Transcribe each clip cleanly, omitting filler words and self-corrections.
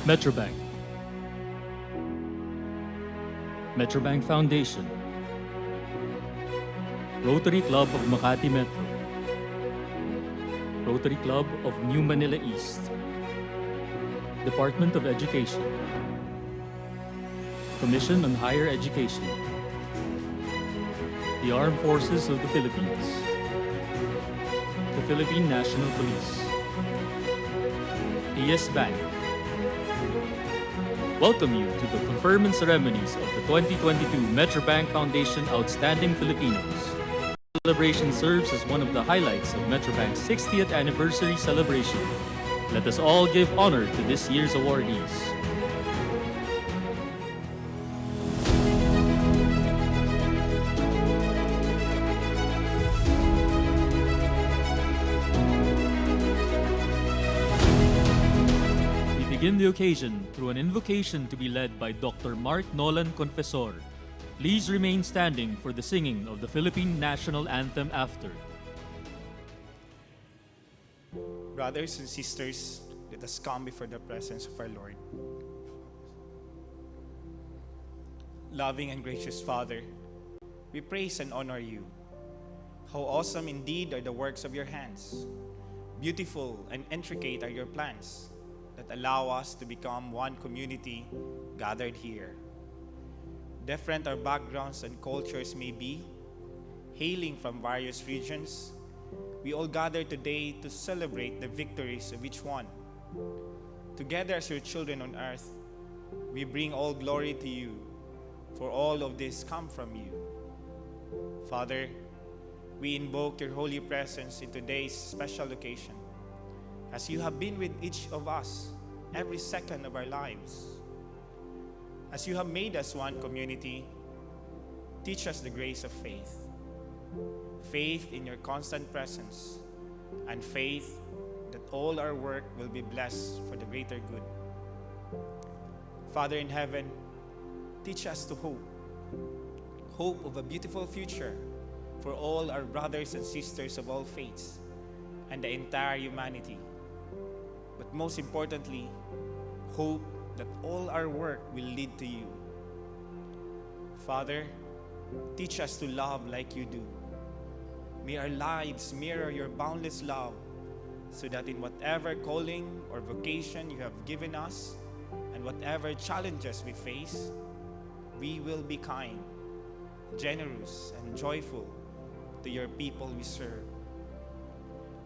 Metrobank. Metrobank Foundation. Rotary Club of Makati Metro. Rotary Club of New Manila East. Department of Education. Commission on Higher Education. The Armed Forces of the Philippines. The Philippine National Police. PS Bank. Welcome you to the conferment ceremonies of the 2022 Metrobank Foundation Outstanding Filipinos. The celebration serves as one of the highlights of Metrobank's 60th anniversary celebration. Let us all give honor to this year's awardees. Begin the occasion through an invocation to be led by Dr. Mark Nolan Confessor. Please remain standing for the singing of the Philippine National Anthem after. Brothers and sisters, let us come before the presence of our Lord. Loving and gracious Father, we praise and honor you. How awesome indeed are the works of your hands. Beautiful and intricate are your plans that allow us to become one community gathered here. Different our backgrounds and cultures may be, hailing from various regions, we all gather today to celebrate the victories of each one. Together as your children on earth, we bring all glory to you, for all of this come from you. Father, we invoke your holy presence in today's special occasion, as you have been with each of us every second of our lives. As you have made us one community, teach us the grace of faith. Faith in your constant presence, and faith that all our work will be blessed for the greater good. Father in heaven, teach us to hope. Hope of a beautiful future for all our brothers and sisters of all faiths and the entire humanity. But most importantly, hope that all our work will lead to you. Father, teach us to love like you do. May our lives mirror your boundless love, so that in whatever calling or vocation you have given us, and whatever challenges we face, we will be kind, generous, and joyful to your people we serve.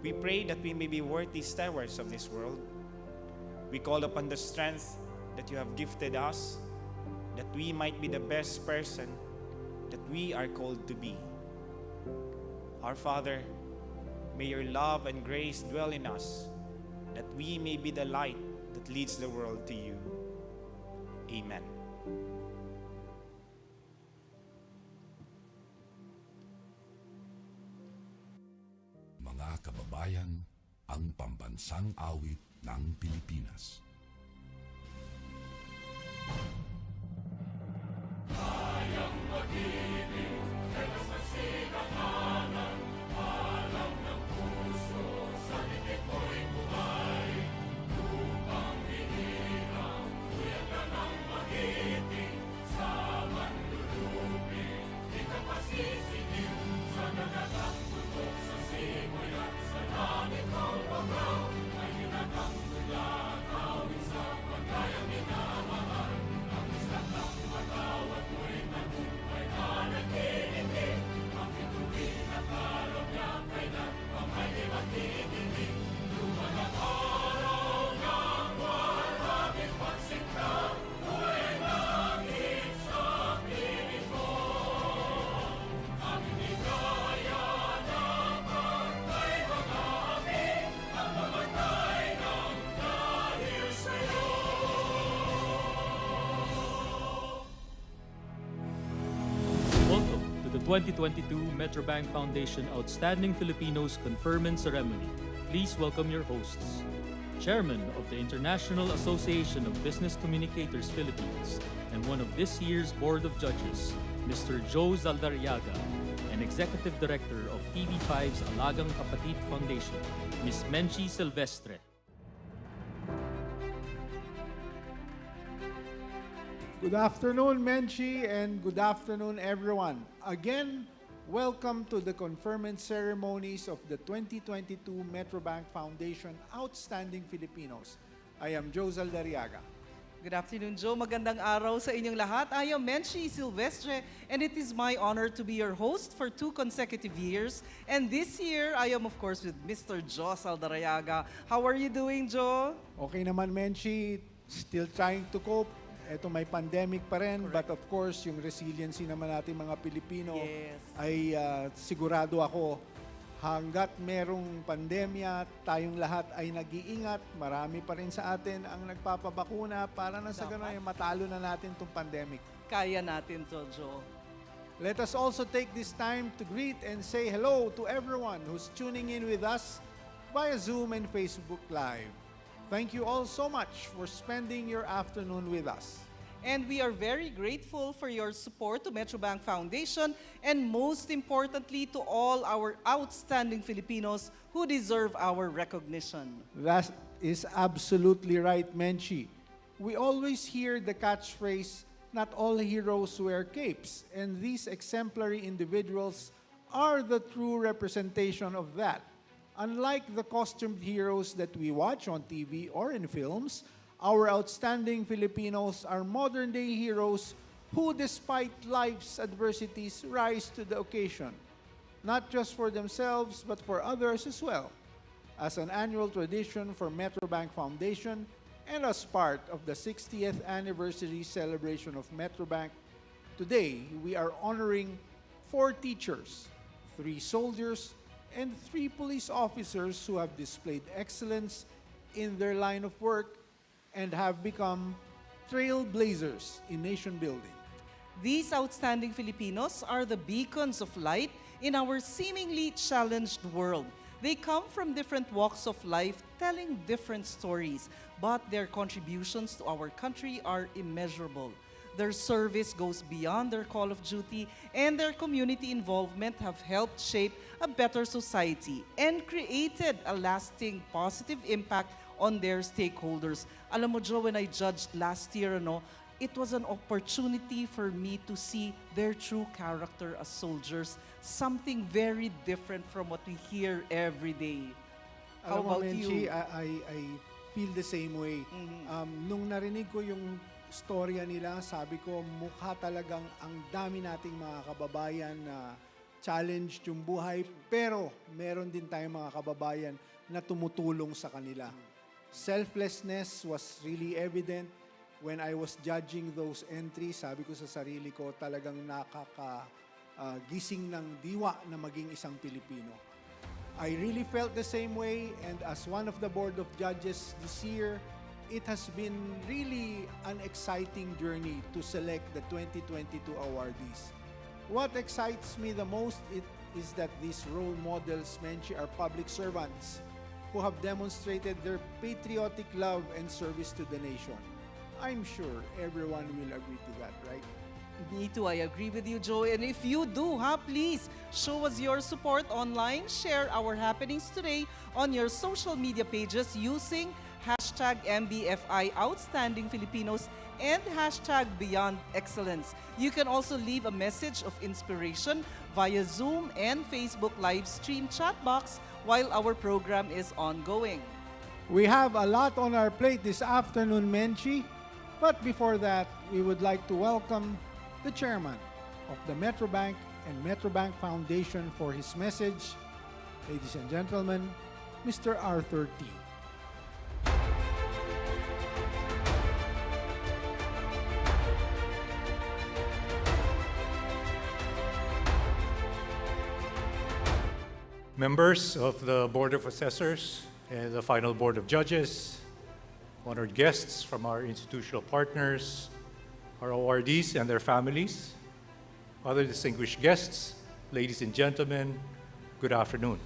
We pray that we may be worthy stewards of this world. We call upon the strength that you have gifted us, that we might be the best person that we are called to be. Our Father, may your love and grace dwell in us, that we may be the light that leads the world to you. Amen. Mga kababayan, ang pambansang awit ng Pilipinas. Kayang mag-ibig, kelos ang sinakanan, alam ng puso, sa titik mo'y buhay. Lupang hinirang, tuyag ka ng magiting, sa manlulupin, di ka pasisingin, sa nagagang putok sa simoy at sa langit ng bagaw, ay hinatang mula, kawin sa pagkayang minamahal, ang isang ng matawad mo'y nabuhay na nagkikinig, ang bituin at araw niya kailan ang may di magtitigil. Lumalang araw ng walang pagsinta, buhay langit sa piling ko. Ang hinigaya na pagkay mga api, ang mamatay ng dahil sa'yo. Welcome to the 2022 Metrobank Foundation Outstanding Filipinos Conferment Ceremony. Please welcome your hosts. Chairman of the International Association of Business Communicators Philippines and one of this year's Board of Judges, Mr. Joe Zaldarriaga, and Executive Director of TV5's Alagang Kapatid Foundation, Ms. Menchi Silvestre. Good afternoon, Menchi, and good afternoon, everyone. Again, welcome to the conferment ceremonies of the 2022 Metrobank Foundation Outstanding Filipinos. I am Joe Zaldariaga. Good afternoon, Joe. Magandang araw sa inyong lahat. I am Menchi Silvestre, and it is my honor to be your host for 2 consecutive years. And this year, I am, of course, with Mr. Joe Zaldariaga. How are you doing, Joe? Okay naman, Menchi. Still trying to cope. Ito may pandemic pa rin, but of course, yung resiliency naman natin mga Pilipino ay sigurado ako hanggat merong pandemya, tayong lahat ay nag-iingat. Marami pa rin sa atin ang nagpapabakuna para na sa gano'n ay matalo na natin itong pandemic. Kaya natin to, Joe. Let us also take this time to greet and say hello to everyone who's tuning in with us via Zoom and Facebook Live. Thank you all so much for spending your afternoon with us. And we are very grateful for your support to Metrobank Foundation and most importantly to all our outstanding Filipinos who deserve our recognition. That is absolutely right, Menchi. We always hear the catchphrase, not all heroes wear capes, and these exemplary individuals are the true representation of that. Unlike the costumed heroes that we watch on TV or in films, our outstanding Filipinos are modern-day heroes who, despite life's adversities, rise to the occasion, not just for themselves, but for others as well. As an annual tradition for Metrobank Foundation and as part of the 60th anniversary celebration of Metrobank, today we are honoring 4 teachers, 3 soldiers, and 3 police officers who have displayed excellence in their line of work and have become trailblazers in nation building. These outstanding Filipinos are the beacons of light in our seemingly challenged world. They come from different walks of life, telling different stories, but their contributions to our country are immeasurable. Their service goes beyond their call of duty, and their community involvement have helped shape a better society and created a lasting positive impact on their stakeholders. Alam mo, Joe, when I judged last year, it was an opportunity for me to see their true character as soldiers, something very different from what we hear every day. How Alam mo, about Menchi, you? I feel the same way. Nung narinig ko yung storya nila, sabi ko, mukha talagang ang dami nating mga kababayan na challenged yung buhay, pero meron din tayong mga kababayan na tumutulong sa kanila. Selflessness was really evident when I was judging those entries. Sabi ko sa sarili ko, talagang nakakagising ng diwa na maging isang Pilipino. I really felt the same way, and as one of the board of judges this year, it has been really an exciting journey to select the 2022 awardees. What excites me the most is that these role models, Menchi, are public servants who have demonstrated their patriotic love and service to the nation. I'm sure everyone will agree to that, right? Me too, I agree with you, Joe. And if you do, please show us your support online. Share our happenings today on your social media pages using hashtag MBFI Outstanding Filipinos and hashtag Beyond Excellence. You can also leave a message of inspiration via Zoom and Facebook live stream chat box while our program is ongoing. We have a lot on our plate this afternoon, Menchi. But before that, we would like to welcome the chairman of the Metrobank and Metrobank Foundation for his message. Ladies and gentlemen, Mr. Arthur T. Members of the Board of Assessors and the final Board of Judges, honored guests from our institutional partners, our awardees and their families, other distinguished guests, ladies and gentlemen, good afternoon.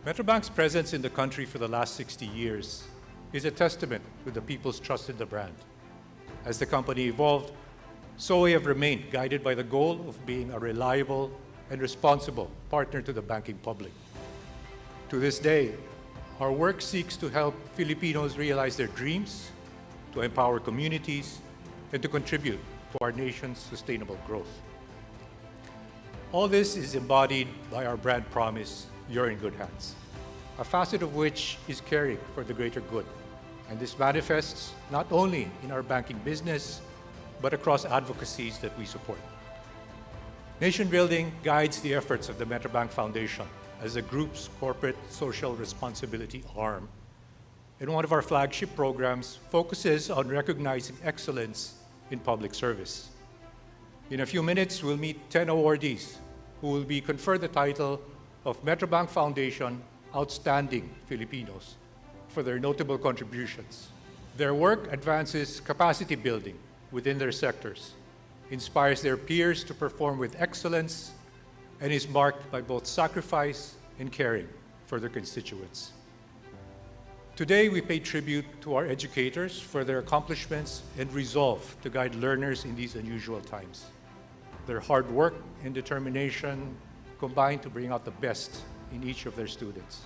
Metrobank's presence in the country for the last 60 years is a testament to the people's trust in the brand. As the company evolved, so we have remained guided by the goal of being a reliable and responsible partner to the banking public. To this day, our work seeks to help Filipinos realize their dreams, to empower communities, and to contribute to our nation's sustainable growth. All this is embodied by our brand promise, "You're in good hands," a facet of which is caring for the greater good. And this manifests not only in our banking business, but across advocacies that we support. Nation building guides the efforts of the Metrobank Foundation as the group's corporate social responsibility arm. And one of our flagship programs focuses on recognizing excellence in public service. In a few minutes, we'll meet 10 awardees who will be conferred the title of Metrobank Foundation Outstanding Filipinos for their notable contributions. Their work advances capacity building within their sectors, inspires their peers to perform with excellence, and is marked by both sacrifice and caring for their constituents. Today, we pay tribute to our educators for their accomplishments and resolve to guide learners in these unusual times. Their hard work and determination combine to bring out the best in each of their students.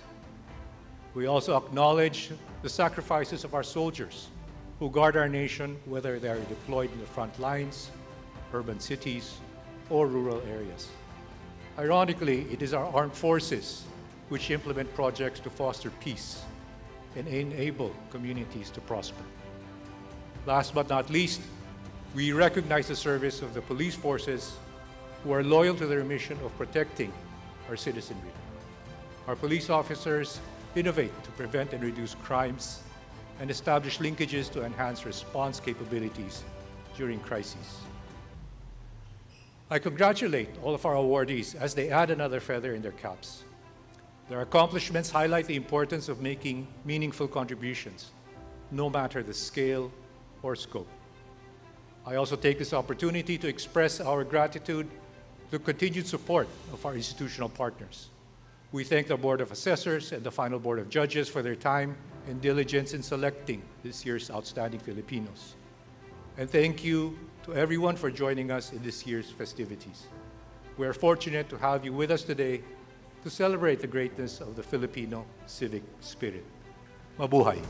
We also acknowledge the sacrifices of our soldiers who guard our nation, whether they are deployed in the front lines, urban cities, or rural areas. Ironically, it is our armed forces which implement projects to foster peace and enable communities to prosper. Last but not least, we recognize the service of the police forces who are loyal to their mission of protecting our citizenry. Our police officers innovate to prevent and reduce crimes and establish linkages to enhance response capabilities during crises. I congratulate all of our awardees as they add another feather in their caps. Their accomplishments highlight the importance of making meaningful contributions, no matter the scale or scope. I also take this opportunity to express our gratitude to the continued support of our institutional partners. We thank the Board of Assessors and the final Board of Judges for their time and diligence in selecting this year's Outstanding Filipinos. And thank you to everyone for joining us in this year's festivities. We are fortunate to have you with us today to celebrate the greatness of the Filipino civic spirit. Mabuhay!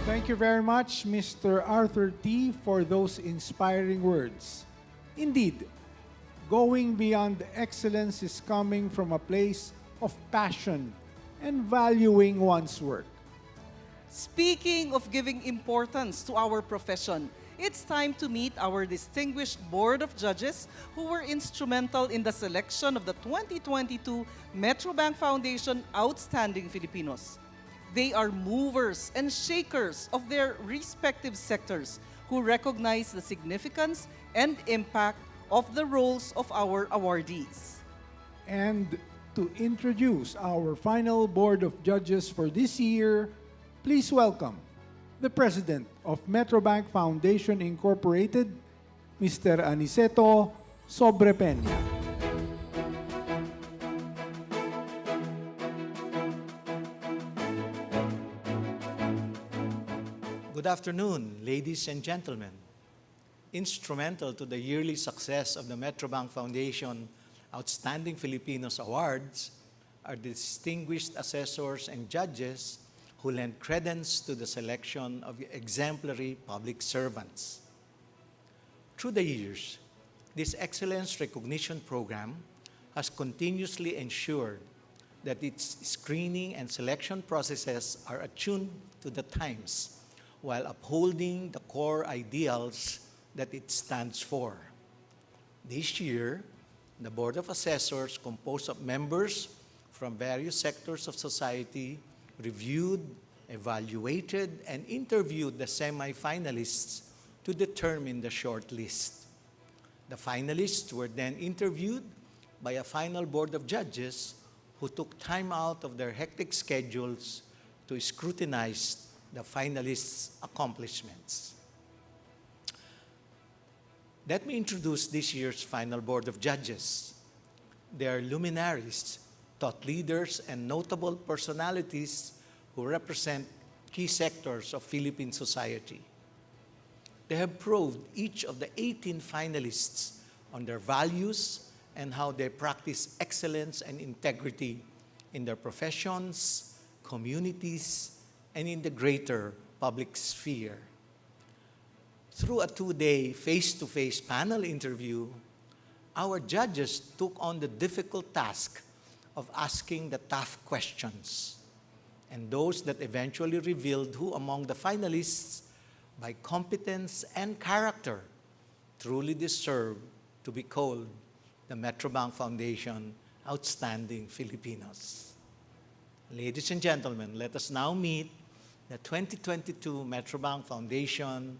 Thank you very much, Mr. Arthur T., for those inspiring words. Indeed, going beyond excellence is coming from a place of passion and valuing one's work. Speaking of giving importance to our profession, it's time to meet our distinguished Board of Judges who were instrumental in the selection of the 2022 Metrobank Foundation Outstanding Filipinos. They are movers and shakers of their respective sectors who recognize the significance and impact of the roles of our awardees. And to introduce our final Board of Judges for this year, please welcome the President of Metrobank Foundation Incorporated, Mr. Aniceto Sobrepeña. Good afternoon, ladies and gentlemen. Instrumental to the yearly success of the Metrobank Foundation Outstanding Filipinos Awards are the distinguished assessors and judges who lend credence to the selection of exemplary public servants. Through the years, this excellence recognition program has continuously ensured that its screening and selection processes are attuned to the times while upholding the core ideals that it stands for. This year, the Board of Assessors, composed of members from various sectors of society, reviewed, evaluated, and interviewed the semi-finalists to determine the short list. The finalists were then interviewed by a final Board of Judges who took time out of their hectic schedules to scrutinize the finalists' accomplishments. Let me introduce this year's final Board of Judges. They are luminaries, thought leaders, and notable personalities who represent key sectors of Philippine society. They have probed each of the 18 finalists on their values and how they practice excellence and integrity in their professions, communities, and in the greater public sphere. Through a 2-day face-to-face panel interview, our judges took on the difficult task of asking the tough questions, and those that eventually revealed who among the finalists, by competence and character, truly deserve to be called the Metrobank Foundation Outstanding Filipinos. Ladies and gentlemen, let us now meet the 2022 Metrobank Foundation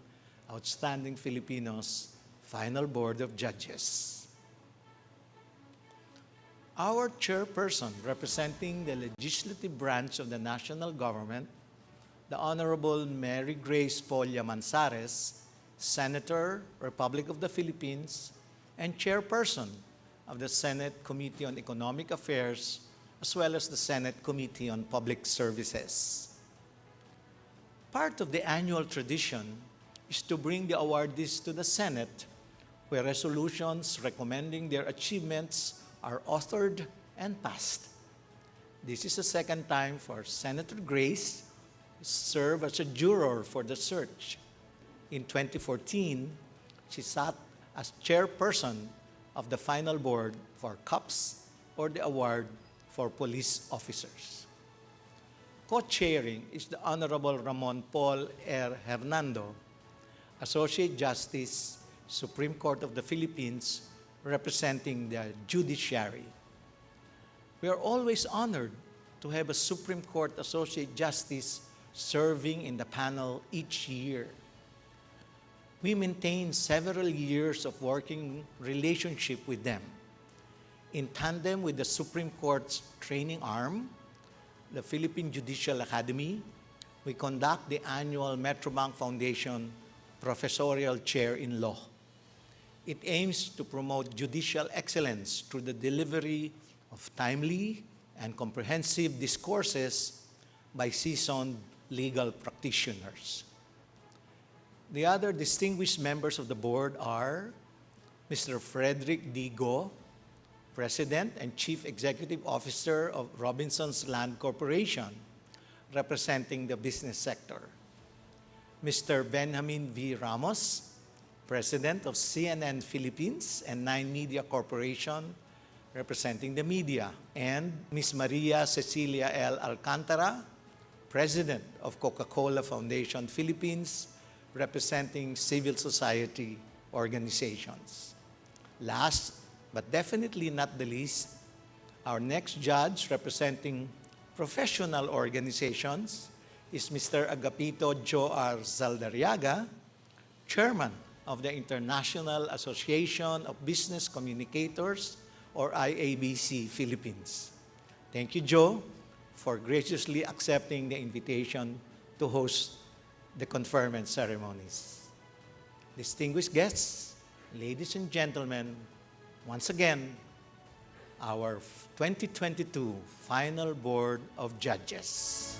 Outstanding Filipinos Final Board of Judges. Our chairperson representing the legislative branch of the national government, the Honorable Mary Grace Polla Manzares, Senator, Republic of the Philippines, and chairperson of the Senate Committee on Economic Affairs, as well as the Senate Committee on Public Services. Part of the annual tradition is to bring the awardees to the Senate, where resolutions recommending their achievements are authored and passed. This is the second time for Senator Grace to serve as a juror for the search. In 2014, she sat as chairperson of the final board for CUPS, or the award for police officers. Co-chairing is the Honorable Ramon Paul R. Hernando, Associate Justice, Supreme Court of the Philippines, representing the judiciary. We are always honored to have a Supreme Court Associate Justice serving in the panel each year. We maintain several years of working relationship with them. In tandem with the Supreme Court's training arm, the Philippine Judicial Academy, we conduct the annual Metrobank Foundation Professorial Chair in Law. It aims to promote judicial excellence through the delivery of timely and comprehensive discourses by seasoned legal practitioners. The other distinguished members of the board are Mr. Frederick D. Go, President and Chief Executive Officer of Robinson's Land Corporation, representing the business sector. Mr. Benjamin V. Ramos, President of CNN Philippines and 9 Media Corporation, representing the media. And Ms. Maria Cecilia L. Alcantara, President of Coca-Cola Foundation Philippines, representing civil society organizations. Last, but definitely not the least, our next judge representing professional organizations is Mr. Agapito Joe R. Zaldariaga, Chairman of the International Association of Business Communicators, or IABC Philippines. Thank you, Joe, for graciously accepting the invitation to host the conferment ceremonies. Distinguished guests, ladies and gentlemen, once again, our 2022 Final Board of Judges.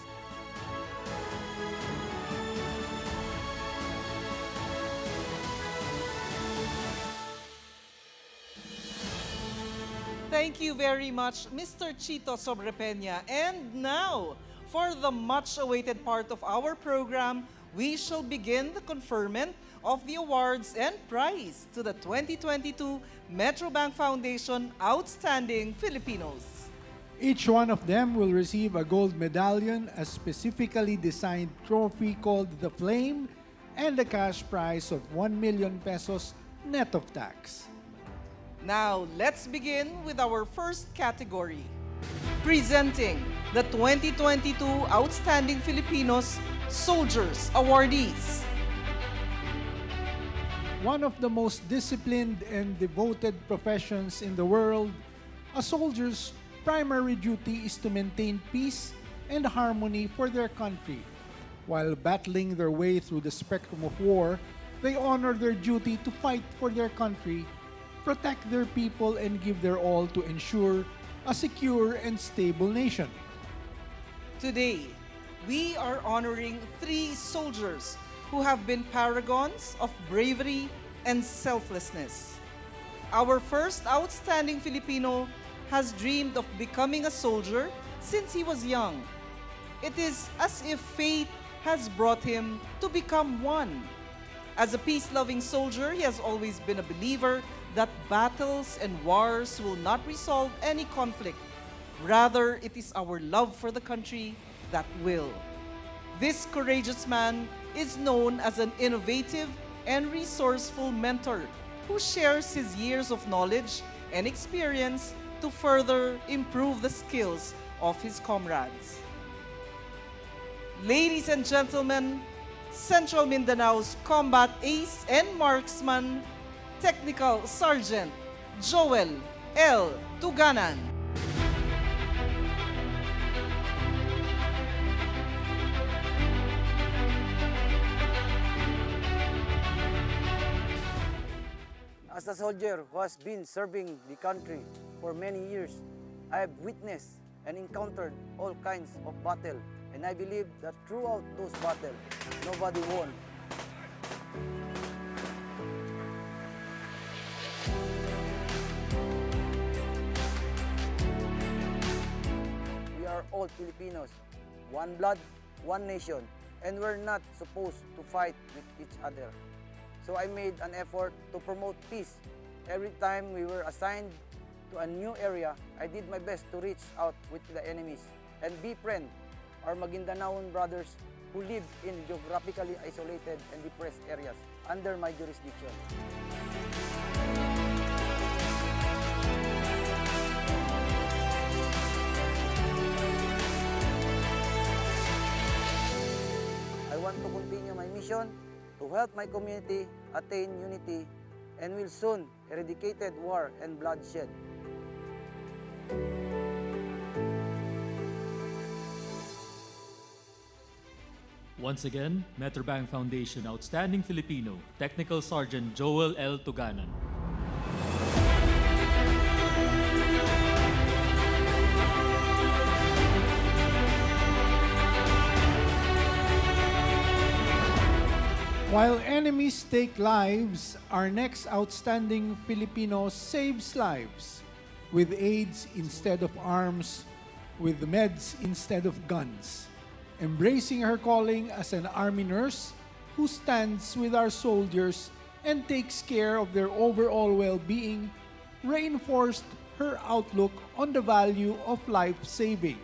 Thank you very much, Mr. Chito Sobrepeña. And now, for the much-awaited part of our program, we shall begin the conferment of the awards and prize to the 2022 Metrobank Foundation Outstanding Filipinos. Each one of them will receive a gold medallion, a specifically designed trophy called the Flame, and a cash prize of 1 million pesos net of tax. Now, let's begin with our first category. Presenting the 2022 Outstanding Filipinos Soldiers Awardees. One of the most disciplined and devoted professions in the world, a soldier's primary duty is to maintain peace and harmony for their country. While battling their way through the spectrum of war, they honor their duty to fight for their country, protect their people, and give their all to ensure a secure and stable nation. Today, we are honoring 3 soldiers who have been paragons of bravery and selflessness. Our first outstanding Filipino has dreamed of becoming a soldier since he was young. It is as if fate has brought him to become one. As a peace-loving soldier, he has always been a believer that battles and wars will not resolve any conflict. Rather, it is our love for the country that will. This courageous man is known as an innovative and resourceful mentor who shares his years of knowledge and experience to further improve the skills of his comrades. Ladies and gentlemen, Central Mindanao's combat ace and marksman, Technical Sergeant Joel L. Tuganan. As a soldier who has been serving the country for many years, I have witnessed and encountered all kinds of battle, and I believe that throughout those battles, nobody won. We are all Filipinos, one blood, one nation, and we're not supposed to fight with each other. So I made an effort to promote peace. Every time we were assigned to a new area, I did my best to reach out with the enemies and befriend our Maguindanaon brothers who live in geographically isolated and depressed areas under my jurisdiction. I want to continue my mission to help my community attain unity and will soon eradicate war and bloodshed. Once again, Metrobank Foundation Outstanding Filipino, Technical Sergeant Joel L. Tuganan. While enemies take lives, our next outstanding Filipino saves lives with aids instead of arms, with meds instead of guns, embracing her calling as an army nurse who stands with our soldiers and takes care of their overall well-being, reinforced her outlook on the value of life-saving.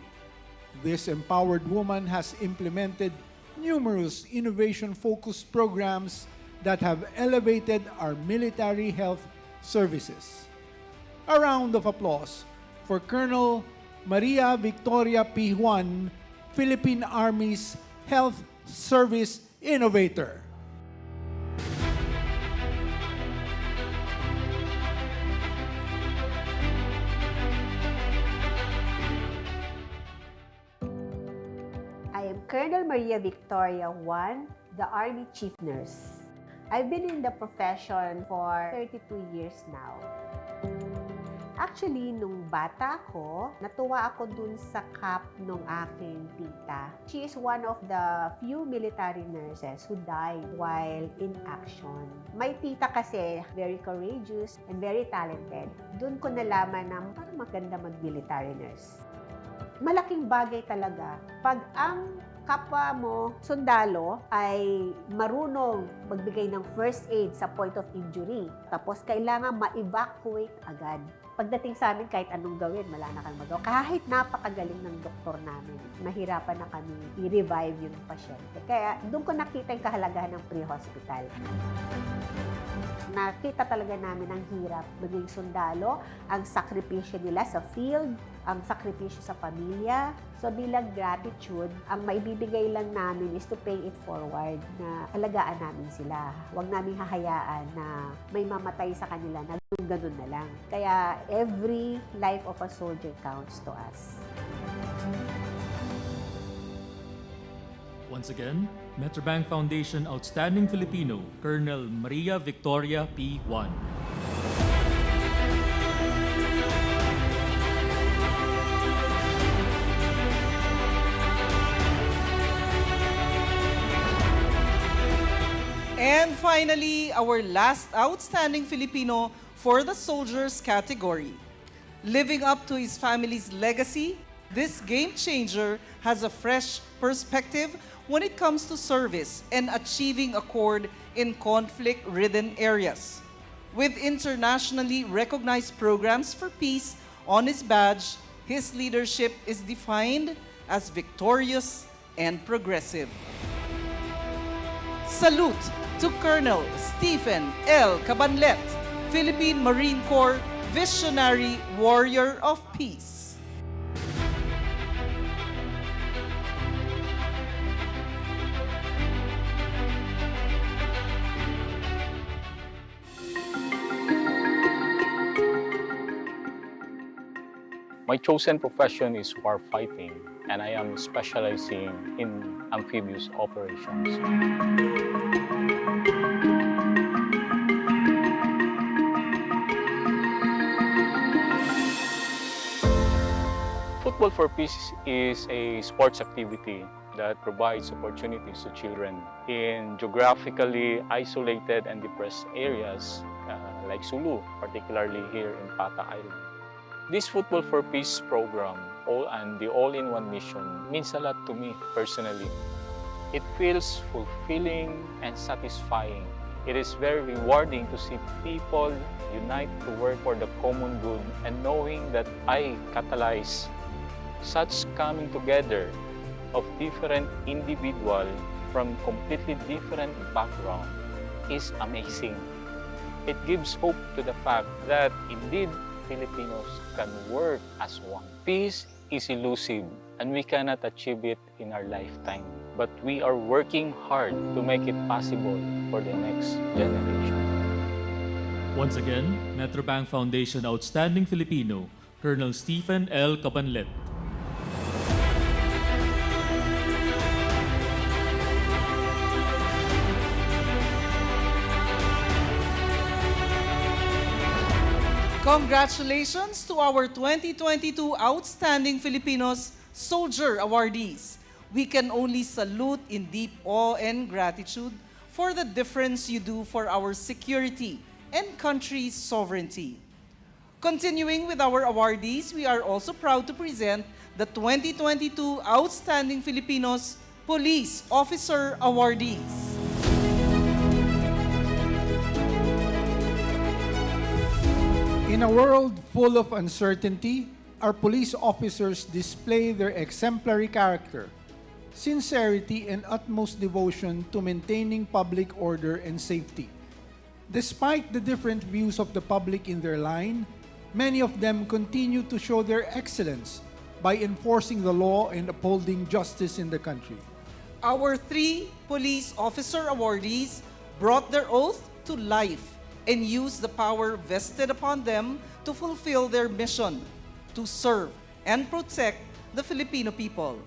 This empowered woman has implemented numerous innovation-focused programs that have elevated our military health services. A round of applause for Colonel Maria Victoria P. Juan, Philippine Army's Health Service Innovator. I am Colonel Maria Victoria Juan, the Army Chief Nurse. I've been in the profession for 32 years now. Actually, nung bata ako, natuwa ako dun sa cap nung aking tita. She is one of the few military nurses who died while in action. My tita kasi, very courageous and very talented. Dun ko nalaman na parang maganda mag-military nurse. Malaking bagay talaga pag ang kapwa mo, sundalo, ay marunong magbigay ng first aid sa point of injury. Tapos kailangan ma-evacuate agad. Pagdating sa amin, kahit anong gawin, wala na kang magawa. Kahit napakagaling ng doktor namin, nahirapan na kami i-revive yung pasyente. Kaya doon ko nakita yung kahalagahan ng pre-hospital. Nakita talaga namin ang hirap maging sundalo, ang sakripisyo nila sa field, ang sakripisyo sa pamilya. So bilang gratitude, ang maibibigay lang namin is to pay it forward na alagaan namin sila. Huwag namin hahayaan na may mamatay sa kanila na ganun na lang. Kaya every life of a soldier counts to us. Once again, Metrobank Foundation Outstanding Filipino, Colonel Maria Victoria P. Juan. And finally, our last outstanding Filipino for the soldiers category. Living up to his family's legacy, this game changer has a fresh perspective when it comes to service and achieving accord in conflict-ridden areas. With internationally recognized programs for peace on his badge, his leadership is defined as victorious and progressive. Salute to Colonel Stephen L. Cabanlet, Philippine Marine Corps Visionary Warrior of Peace. My chosen profession is warfighting, and I am specializing in amphibious operations. Football for Peace is a sports activity that provides opportunities to children in geographically isolated and depressed areas like Sulu, particularly here in Pata Island. This Football for Peace program and the all-in-one mission means a lot to me personally. It feels fulfilling and satisfying. It is very rewarding to see people unite to work for the common good, and knowing that I catalyze such coming together of different individuals from completely different background is amazing. It gives hope to the fact that indeed Filipinos can work as one. Peace is elusive and we cannot achieve it in our lifetime. But we are working hard to make it possible for the next generation. Once again, Metrobank Foundation Outstanding Filipino, Colonel Stephen L. Cabanlet. Congratulations to our 2022 Outstanding Filipinos Soldier Awardees. We can only salute in deep awe and gratitude for the difference you do for our security and country's sovereignty. Continuing with our awardees, we are also proud to present the 2022 Outstanding Filipinos Police Officer Awardees. In a world full of uncertainty, our police officers display their exemplary character, sincerity, and utmost devotion to maintaining public order and safety. Despite the different views of the public in their line, many of them continue to show their excellence by enforcing the law and upholding justice in the country. Our 3 police officer awardees brought their oath to life and used the power vested upon them to fulfill their mission to serve and protect the Filipino people.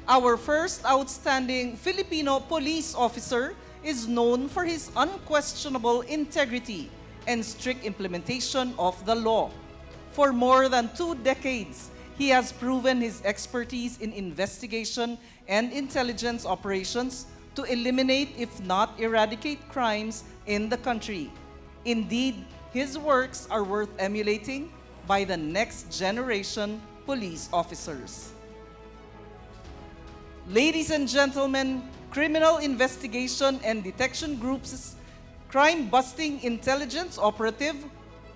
Our first outstanding Filipino police officer is known for his unquestionable integrity and strict implementation of the law. For more than 2 decades, he has proven his expertise in investigation and intelligence operations to eliminate, if not eradicate, crimes in the country. Indeed, his works are worth emulating by the next generation police officers. Ladies and gentlemen, Criminal Investigation and Detection Group's crime-busting intelligence operative,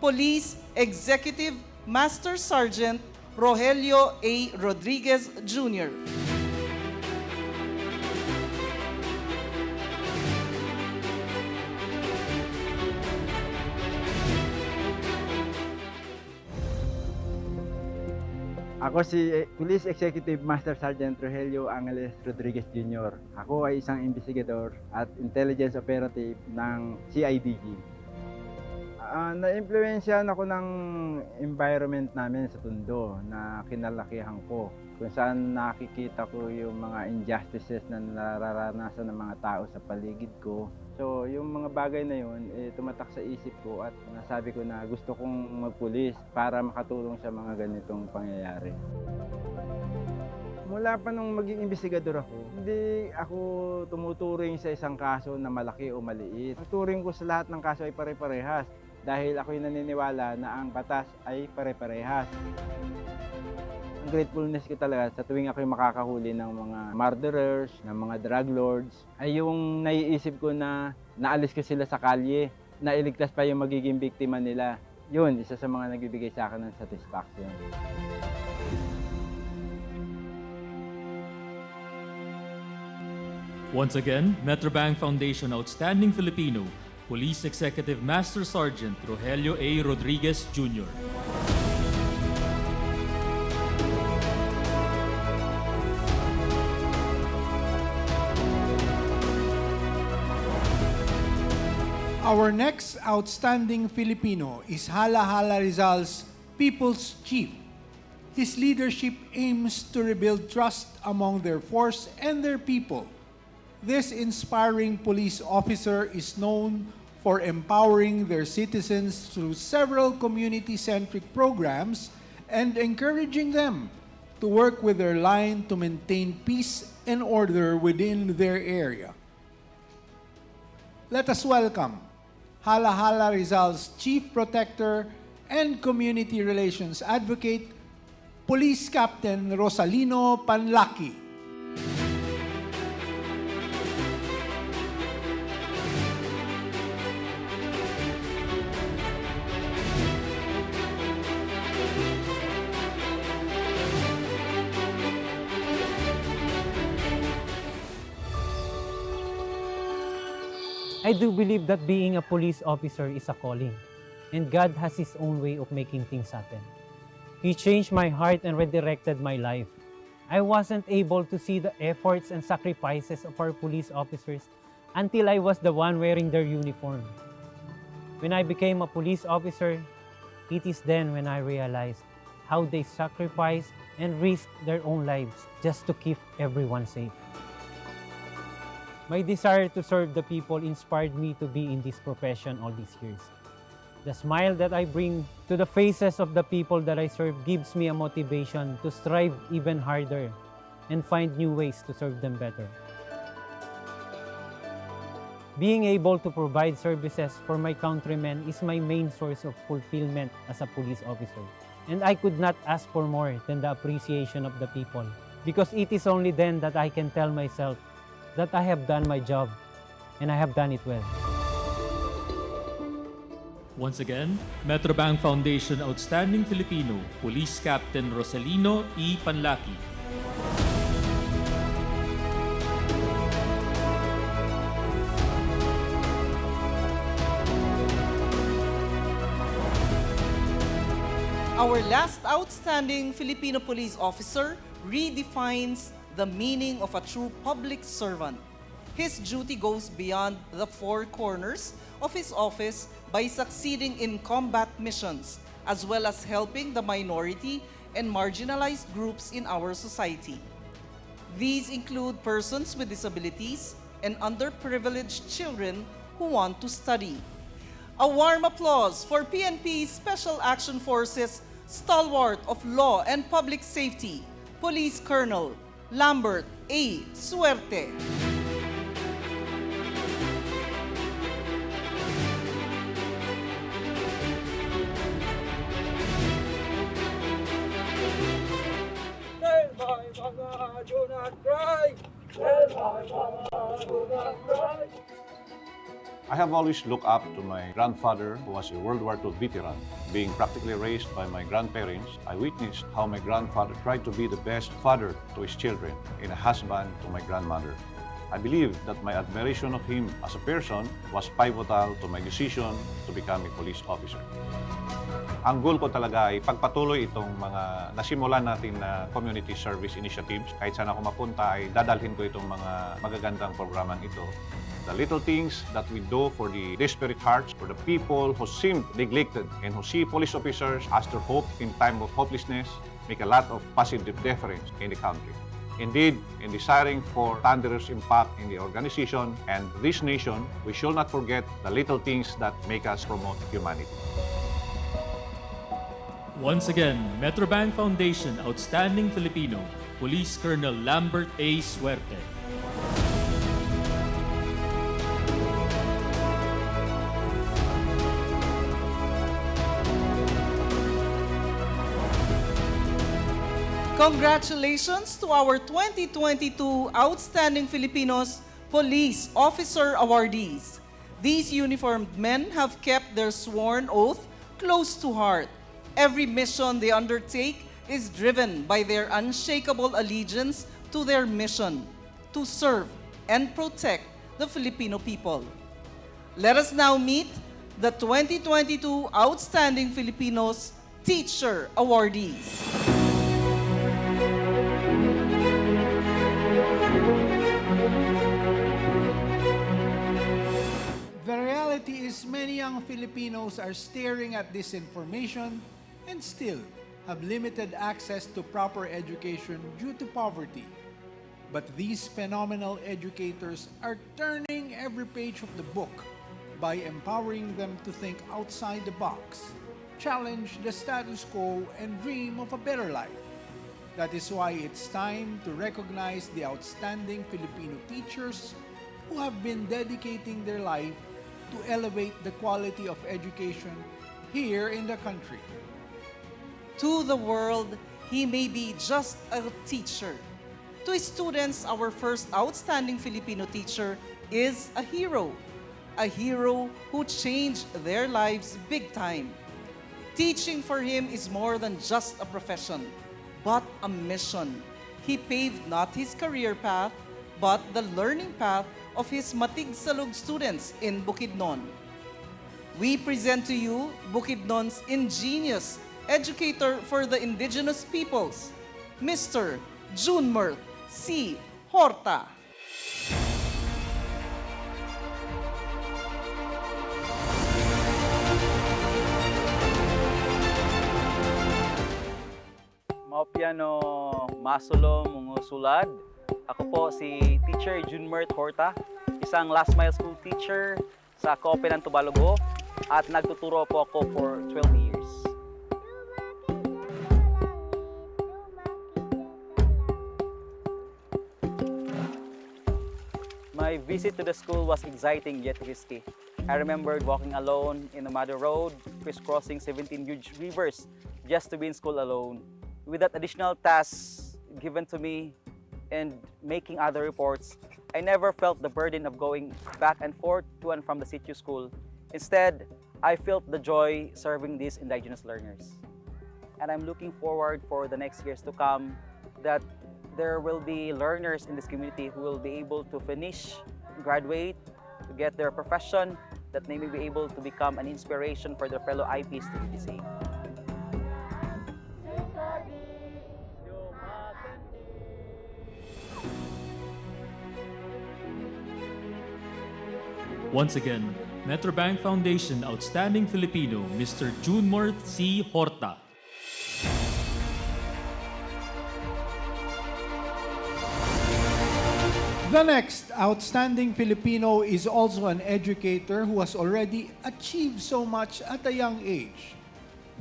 Police Executive Master Sergeant Rogelio A. Rodriguez Jr. Ako si Police Executive Master Sergeant Rogelio Angeles Rodriguez Jr. Ako ay isang investigador at intelligence operative ng CIDG. Na-impluwensyahan ako ng environment namin sa Tondo na kinalakihan ko, kung saan nakikita ko yung mga injustices na nararanasan ng mga tao sa paligid ko. So, yung mga bagay na yun, tumatak sa isip ko at nasabi ko na gusto kong magpulis para makatulong sa mga ganitong pangyayari. Mula pa nung maging investigador ako, hindi ako tumuturing sa isang kaso na malaki o maliit. Ang turing ko sa lahat ng kaso ay pare-parehas. dahil ako'y naniniwala na ang batas ay pare-parehas. Ang gratefulness ko talaga sa tuwing ako'y makakahuli ng mga murderers, ng mga drug lords, ay yung naiisip ko na naalis ko sila sa kalye, na iligtas pa yung magiging biktima nila. Yun, isa sa mga nagbibigay sa akin ng satisfaction. Once again, Metrobank Foundation Outstanding Filipino, Police Executive Master Sergeant Rogelio A. Rodriguez Jr. Our next outstanding Filipino is Hala Hala Rizal's People's Chief. His leadership aims to rebuild trust among their force and their people. This inspiring police officer is known for empowering their citizens through several community-centric programs and encouraging them to work with their line to maintain peace and order within their area. Let us welcome Hala Hala Rizal's Chief Protector and Community Relations Advocate, Police Captain Rosalino Panlaki. I do believe that being a police officer is a calling, and God has His own way of making things happen. He changed my heart and redirected my life. I wasn't able to see the efforts and sacrifices of our police officers until I was the one wearing their uniform. When I became a police officer, it is then when I realized how they sacrificed and risked their own lives just to keep everyone safe. My desire to serve the people inspired me to be in this profession all these years. The smile that I bring to the faces of the people that I serve gives me a motivation to strive even harder and find new ways to serve them better. Being able to provide services for my countrymen is my main source of fulfillment as a police officer. And I could not ask for more than the appreciation of the people, because it is only then that I can tell myself that I have done my job, and I have done it well. Once again, Metrobank Foundation Outstanding Filipino, Police Captain Rosalino E. Panlaki. Our last outstanding Filipino police officer redefines the meaning of a true public servant. His duty goes beyond the four corners of his office by succeeding in combat missions, as well as helping the minority and marginalized groups in our society. These include persons with disabilities and underprivileged children who want to study. A warm applause for PNP Special Action Forces stalwart of law and public safety, Police Colonel Lambert A. Suerte. I have always looked up to my grandfather, who was a World War II veteran. Being practically raised by my grandparents, I witnessed how my grandfather tried to be the best father to his children and a husband to my grandmother. I believe that my admiration of him as a person was pivotal to my decision to become a police officer. Ang goal ko talaga ay pagpatuloy itong mga nasimulan natin na community service initiatives. Kahit saan ako mapunta ay dadalhin ko itong mga magagandang programang ito. The little things that we do for the desperate hearts, for the people who seem neglected and who see police officers as their hope in time of hopelessness, make a lot of positive difference in the country. Indeed, in desiring for thunderous impact in the organization and this nation, we should not forget the little things that make us promote humanity. Once again, Metrobank Foundation Outstanding Filipino, Police Colonel Lambert A. Suerte. Congratulations to our 2022 Outstanding Filipinos Police Officer Awardees. These uniformed men have kept their sworn oath close to heart. Every mission they undertake is driven by their unshakable allegiance to their mission to serve and protect the Filipino people. Let us now meet the 2022 Outstanding Filipinos Teacher Awardees. The reality is many young Filipinos are staring at this information and still have limited access to proper education due to poverty. But these phenomenal educators are turning every page of the book by empowering them to think outside the box, challenge the status quo, and dream of a better life. That is why it's time to recognize the outstanding Filipino teachers who have been dedicating their life to elevate the quality of education here in the country. To the world, he may be just a teacher. To his students, our first outstanding Filipino teacher is a hero who changed their lives big time. Teaching for him is more than just a profession, but a mission. He paved not his career path, but the learning path of his Matigsalug students in Bukidnon. We present to you Bukidnon's ingenious educator for the indigenous peoples, Mr. Junmer C. Horta. Mao piano masulo mga sulad. Ako po si Teacher Junmer Horta, isang last mile school teacher sa Conferment Tubalugo at nagtuturo po ako for 12 years. My visit to the school was exciting yet risky. I remembered walking alone in a muddy road, crisscrossing 17 huge rivers just to be in school alone. With that additional task given to me and making other reports, I never felt the burden of going back and forth to and from the CITU school. Instead, I felt the joy serving these indigenous learners. And I'm looking forward for the next years to come that there will be learners in this community who will be able to finish, graduate, to get their profession, that they may be able to become an inspiration for their fellow IPs to do the same. Once again, Metrobank Foundation Outstanding Filipino, Mr. Junmer C. Horta. The next outstanding Filipino is also an educator who has already achieved so much at a young age.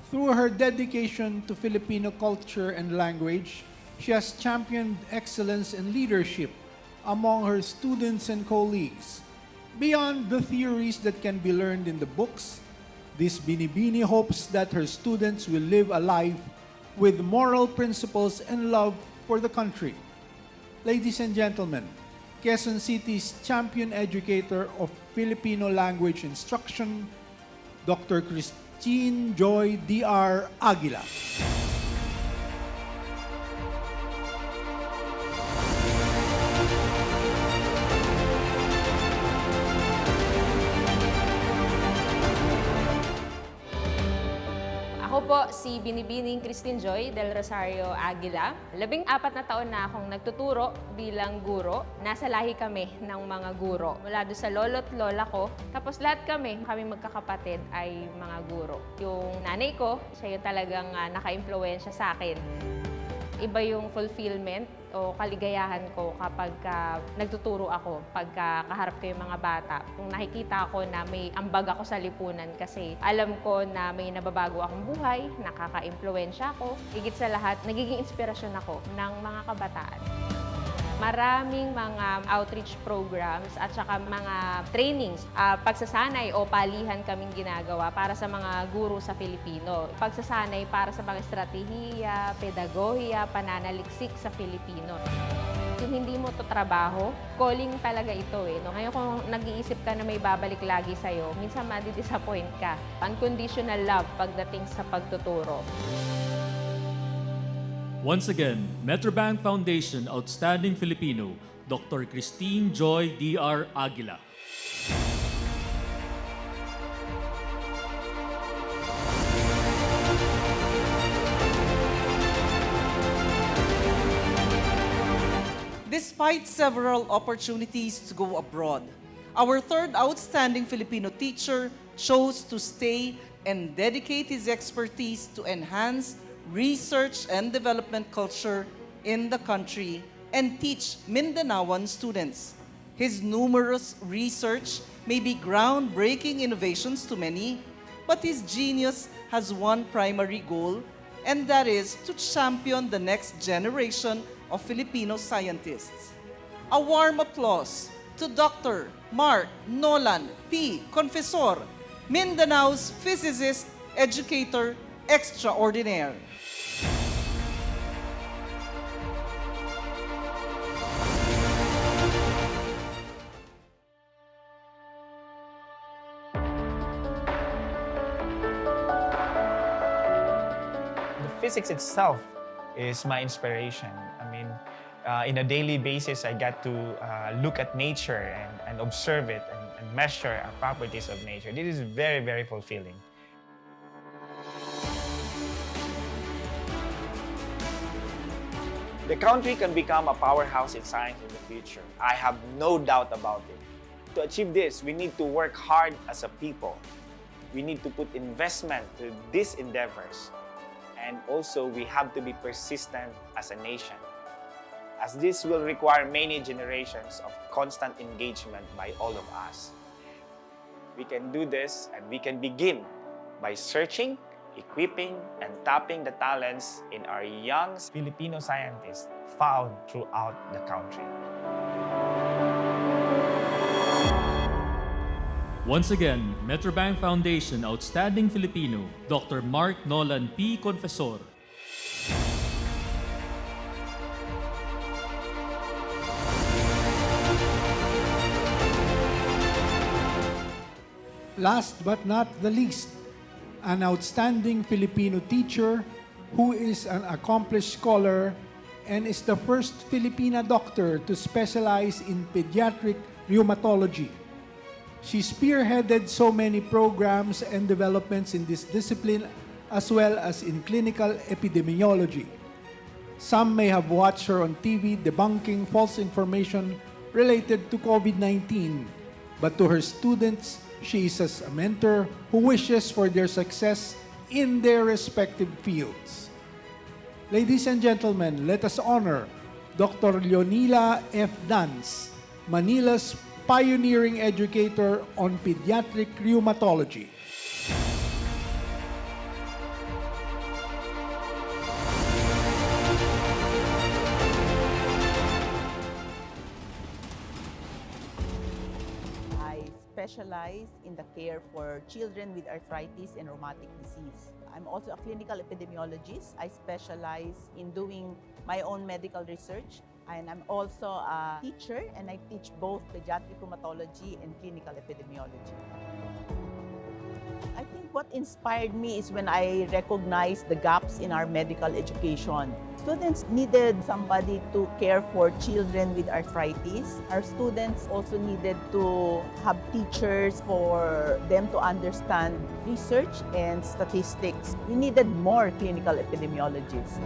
Through her dedication to Filipino culture and language, she has championed excellence and leadership among her students and colleagues. Beyond the theories that can be learned in the books, this Binibini hopes that her students will live a life with moral principles and love for the country. Ladies and gentlemen, Quezon City's champion educator of Filipino language instruction, Dr. Christine Joy D.R. Aguila. Ako po si Binibining Christine Joy del Rosario Aguila. 14 na taon na akong nagtuturo bilang guro. Nasa lahi kami ng mga guro. Mula doon sa lolo't lola ko. Tapos lahat kami magkakapatid ay mga guro. Yung nanay ko, siya yung talagang naka-impluwensya sa akin. Iba yung fulfillment o kaligayahan ko kapag nagtuturo ako, pagka kaharap ko yung mga bata. Kung nakikita ko na may ambag ako sa lipunan kasi alam ko na may nababago akong buhay, nakaka-impluwensya ako. Higit sa lahat, nagiging inspirasyon ako ng mga kabataan. Maraming mga outreach programs at saka mga trainings, pagsasanay o palihan kaming ginagawa para sa mga guro sa Filipino. Pagsasanay para sa mga estratehiya, pedagohiya, pananaliksik sa Filipino. Kung hindi mo to trabaho, calling talaga ito eh. No? Ngayon kung nag-iisip ka na may babalik lagi sa'yo, minsan madi-disappoint ka. Unconditional love pagdating sa pagtuturo. Once again, Metrobank Foundation Outstanding Filipino, Dr. Christine Joy D.R. Aguila. Despite several opportunities to go abroad, our third outstanding Filipino teacher chose to stay and dedicate his expertise to enhance research and development culture in the country and teach Mindanaoan students. His numerous research may be groundbreaking innovations to many, but his genius has one primary goal, and that is to champion the next generation of Filipino scientists. A warm applause to Dr. Mark Nolan P. Confessor, Mindanao's physicist, educator extraordinaire. The physics itself is my inspiration. I mean, in a daily basis, I get to look at nature and observe it and measure the properties of nature. This is very, very fulfilling. The country can become a powerhouse in science in the future. I have no doubt about it. To achieve this, we need to work hard as a people. We need to put investment to these endeavors. And also, we have to be persistent as a nation, as this will require many generations of constant engagement by all of us. We can do this, and we can begin by searching, equipping, and tapping the talents in our young Filipino scientists found throughout the country. Once again, Metrobank Foundation Outstanding Filipino, Dr. Mark Nolan P. Confessor. Last but not the least, an outstanding Filipino teacher who is an accomplished scholar and is the first Filipina doctor to specialize in pediatric rheumatology. She spearheaded so many programs and developments in this discipline as well as in clinical epidemiology. Some may have watched her on TV debunking false information related to COVID-19, but to her students, she is as a mentor who wishes for their success in their respective fields. Ladies and gentlemen, let us honor Dr. Leonila F. Dance, Manila's pioneering educator on pediatric rheumatology. I specialize in the care for children with arthritis and rheumatic disease. I'm also a clinical epidemiologist. I specialize in doing my own medical research. And I'm also a teacher, and I teach both pediatric rheumatology and clinical epidemiology. I think what inspired me is when I recognized the gaps in our medical education. Students needed somebody to care for children with arthritis. Our students also needed to have teachers for them to understand research and statistics. We needed more clinical epidemiologists.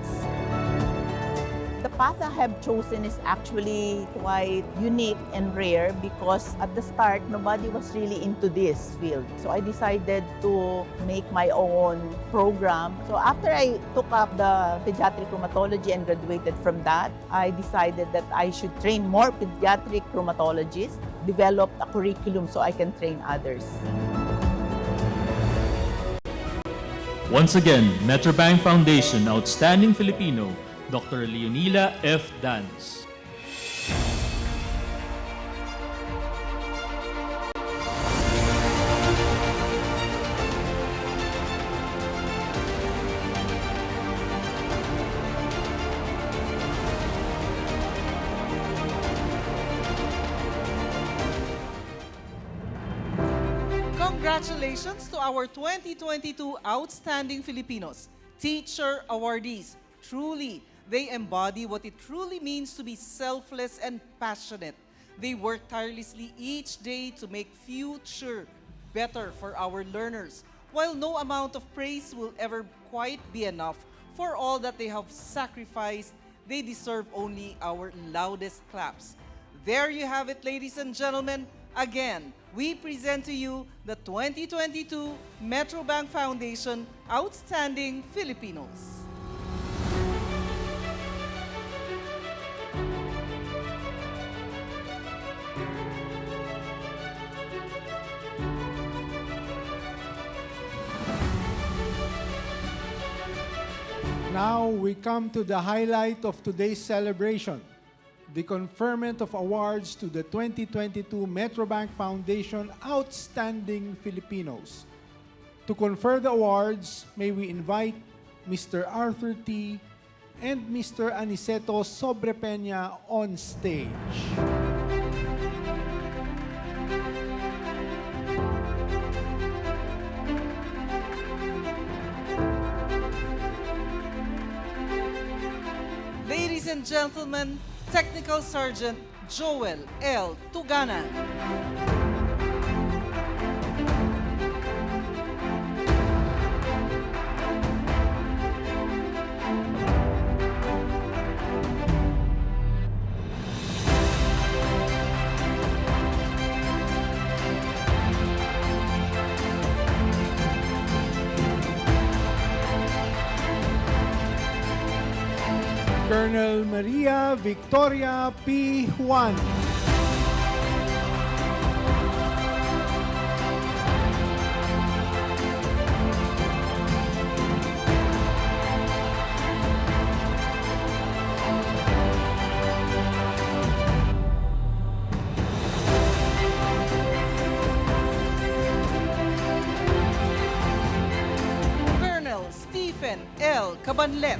The path I have chosen is actually quite unique and rare because at the start, nobody was really into this field. So I decided to make my own program. So after I took up the pediatric rheumatology and graduated from that, I decided that I should train more pediatric rheumatologists, develop a curriculum so I can train others. Once again, Metrobank Foundation Outstanding Filipino, Dr. Leonila F. Dance. Congratulations to our 2022 Outstanding Filipinos, teacher awardees. Truly, they embody what it truly means to be selfless and passionate. They work tirelessly each day to make future better for our learners. While no amount of praise will ever quite be enough for all that they have sacrificed, they deserve only our loudest claps. There you have it, ladies and gentlemen. Again, we present to you the 2022 Metrobank Foundation Outstanding Filipinos. Now we come to the highlight of today's celebration, the conferment of awards to the 2022 Metrobank Foundation Outstanding Filipinos. To confer the awards, may we invite Mr. Arthur T. and Mr. Aniceto Sobrepeña on stage. Ladies and gentlemen, Technical Sergeant Joel L. Tuganan. Colonel Maria Victoria P. Juan. Colonel Stephen L. Cabanlet.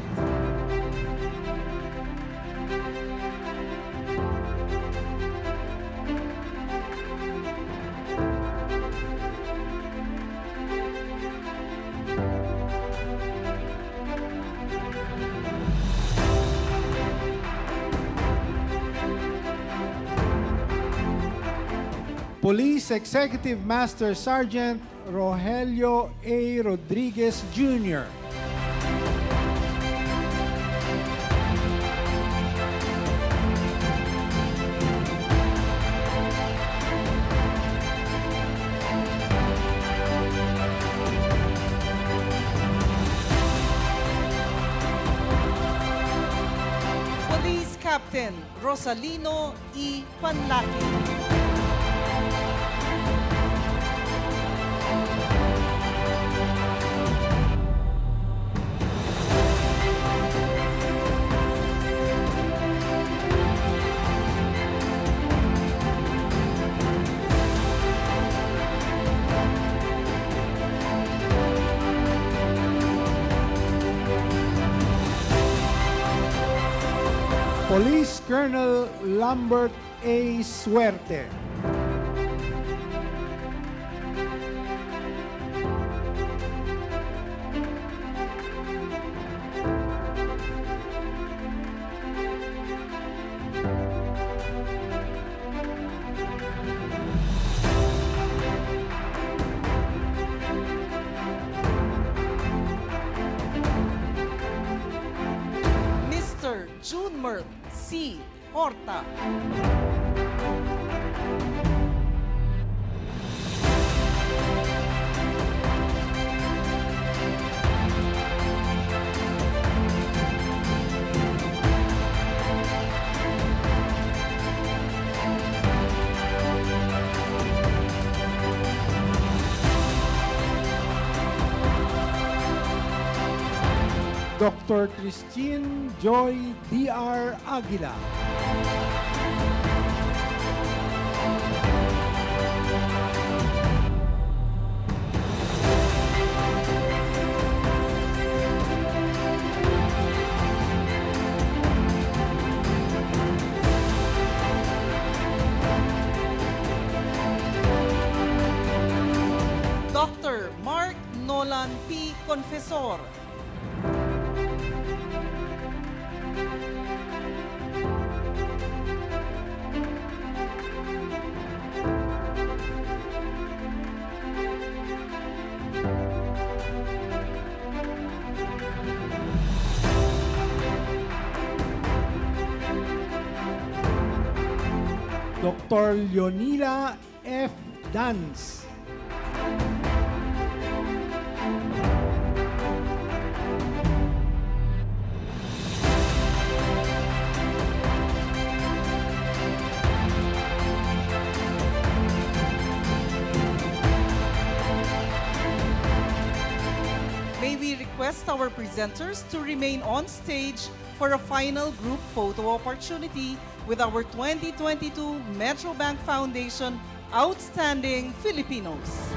Police Executive Master Sergeant Rogelio A. Rodriguez Jr. Police Captain Rosalino E. Panlaki. Police Colonel Lambert A. Suerte. Mr. Junmer C. Horta. Dr. Christine Joy D.R. Aguila. Chairman P. Confesor. Dr. Leonila F. Dance. May we request our presenters to remain on stage for a final group photo opportunity with our 2022 Metrobank Foundation Outstanding Filipinos.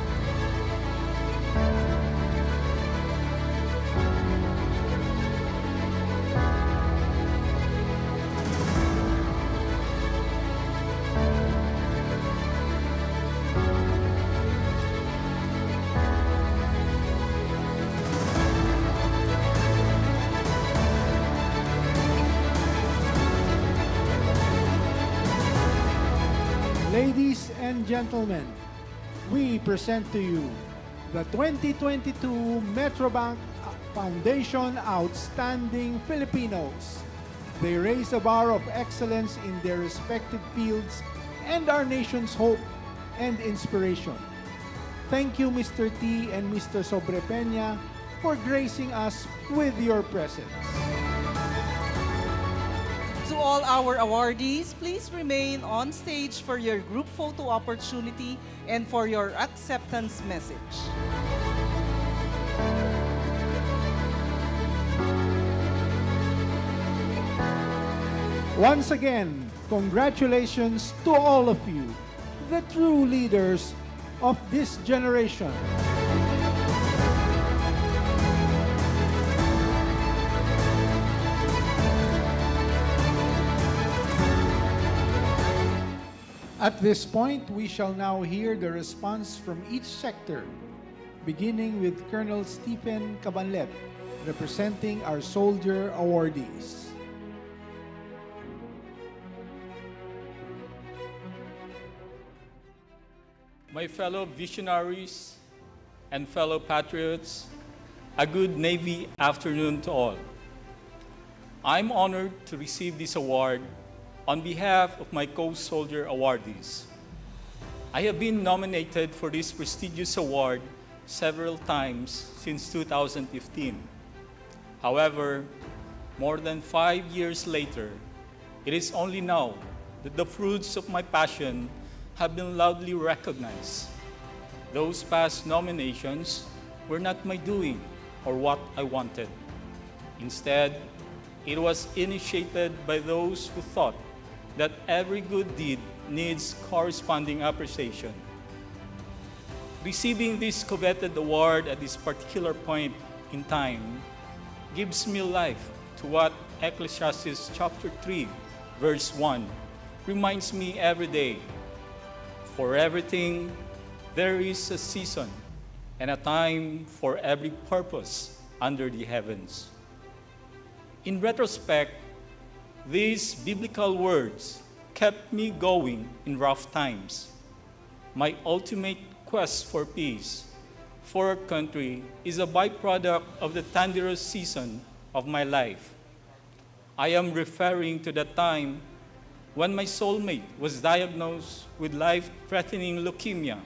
Ladies and gentlemen, we present to you the 2022 Metrobank Foundation Outstanding Filipinos. They raise a bar of excellence in their respective fields and our nation's hope and inspiration. Thank you, Mr. T and Mr. Sobrepeña, for gracing us with your presence. To all our awardees, please remain on stage for your group photo opportunity and for your acceptance message. Once again, congratulations to all of you, the true leaders of this generation. At this point, we shall now hear the response from each sector, beginning with Colonel Stephen Cabanlet, representing our soldier awardees. My fellow visionaries and fellow patriots, a good Navy afternoon to all. I'm honored to receive this award on behalf of my co-soldier awardees. I have been nominated for this prestigious award several times since 2015. However, more than 5 years later, it is only now that the fruits of my passion have been loudly recognized. Those past nominations were not my doing or what I wanted. Instead, it was initiated by those who thought that every good deed needs corresponding appreciation. Receiving this coveted award at this particular point in time gives me life to what Ecclesiastes chapter 3, verse 1 reminds me every day. For everything, there is a season and a time for every purpose under the heavens. In retrospect, these biblical words kept me going in rough times. My ultimate quest for peace for our country is a byproduct of the tenderest season of my life. I am referring to the time when my soulmate was diagnosed with life-threatening leukemia.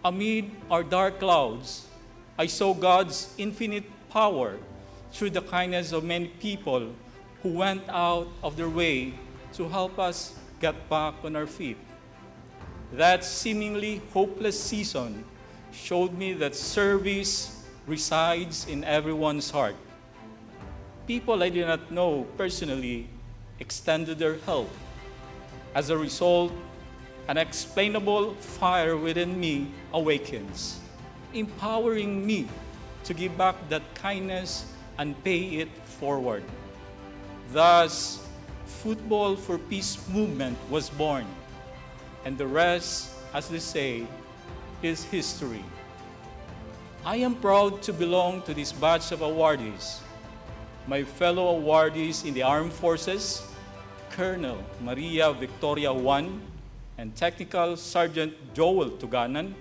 Amid our dark clouds, I saw God's infinite power through the kindness of many people who went out of their way to help us get back on our feet. That seemingly hopeless season showed me that service resides in everyone's heart. People I did not know personally extended their help. As a result, an unexplainable fire within me awakens, empowering me to give back that kindness and pay it forward. Thus, Football for Peace movement was born, and the rest, as they say, is history. I am proud to belong to this batch of awardees. My fellow awardees in the Armed Forces, Colonel Maria Victoria Juan and Technical Sergeant Joel Tuganan,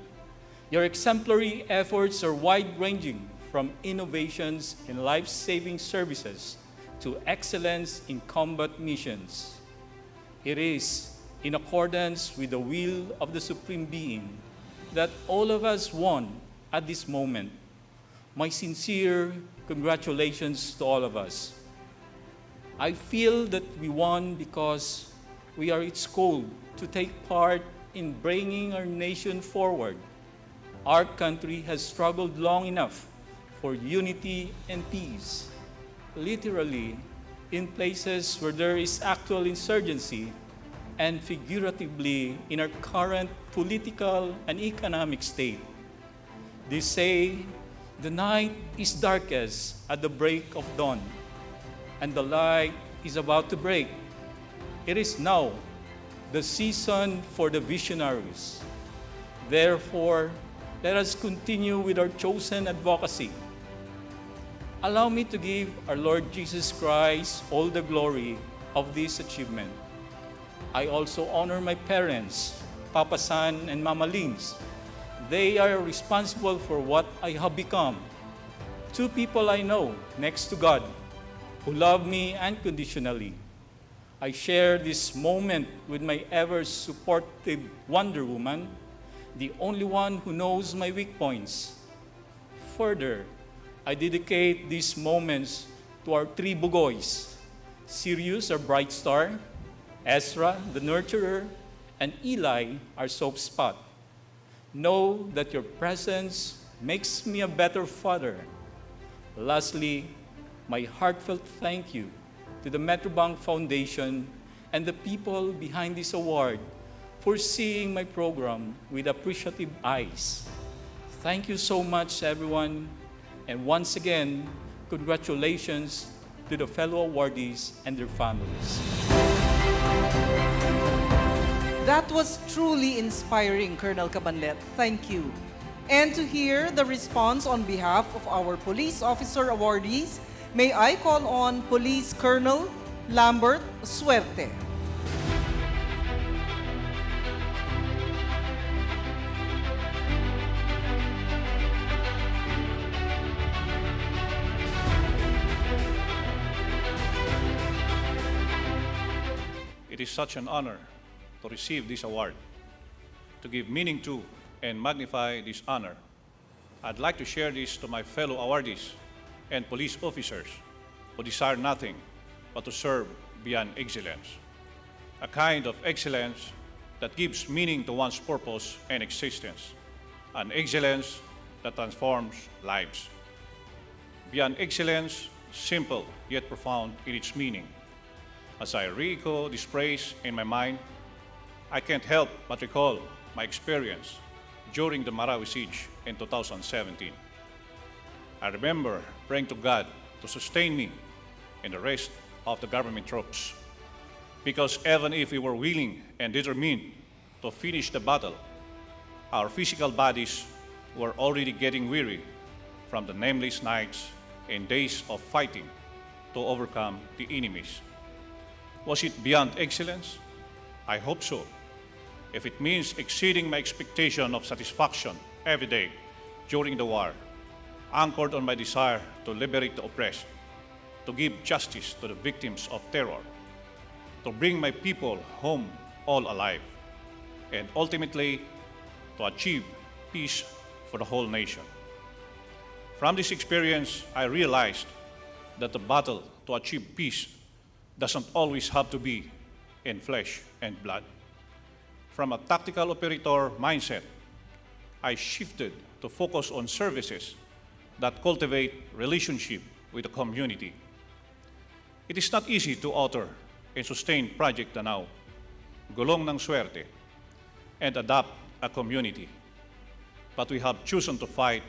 your exemplary efforts are wide-ranging from innovations in life-saving services to excellence in combat missions. It is in accordance with the will of the Supreme Being that all of us won at this moment. My sincere congratulations to all of us. I feel that we won because we are its called to take part in bringing our nation forward. Our country has struggled long enough for unity and peace. Literally, in places where there is actual insurgency, and figuratively in our current political and economic state. They say the night is darkest at the break of dawn, and the light is about to break. It is now the season for the visionaries. Therefore, let us continue with our chosen advocacy. Allow me to give our Lord Jesus Christ all the glory of this achievement. I also honor my parents, Papa San and Mama Lins. They are responsible for what I have become. Two people I know next to God who love me unconditionally. I share this moment with my ever-supportive Wonder Woman, the only one who knows my weak points. Further, I dedicate these moments to our three bugoys, Sirius, our bright star, Ezra, the nurturer, and Eli, our soap spot. Know that your presence makes me a better father. Lastly, my heartfelt thank you to the Metrobank Foundation and the people behind this award for seeing my program with appreciative eyes. Thank you so much, everyone. And once again, congratulations to the fellow awardees and their families. That was truly inspiring, Colonel Cabanlet. Thank you. And to hear the response on behalf of our police officer awardees, may I call on Police Colonel Lambert Suerte. It is such an honor to receive this award. To give meaning to and magnify this honor, I'd like to share this to my fellow awardees and police officers who desire nothing but to serve beyond excellence. A kind of excellence that gives meaning to one's purpose and existence. An excellence that transforms lives. Beyond excellence, simple yet profound in its meaning. As I re-echo this phrase in my mind, I can't help but recall my experience during the Marawi siege in 2017. I remember praying to God to sustain me and the rest of the government troops. Because even if we were willing and determined to finish the battle, our physical bodies were already getting weary from the nameless nights and days of fighting to overcome the enemies. Was it beyond excellence? I hope so. If it means exceeding my expectation of satisfaction every day during the war, anchored on my desire to liberate the oppressed, to give justice to the victims of terror, to bring my people home all alive, and ultimately to achieve peace for the whole nation. From this experience, I realized that the battle to achieve peace doesn't always have to be in flesh and blood. From a tactical operator mindset, I shifted to focus on services that cultivate relationship with the community. It is not easy to author and sustain Project Danao, Gulong ng Suerte, and adopt a community. But we have chosen to fight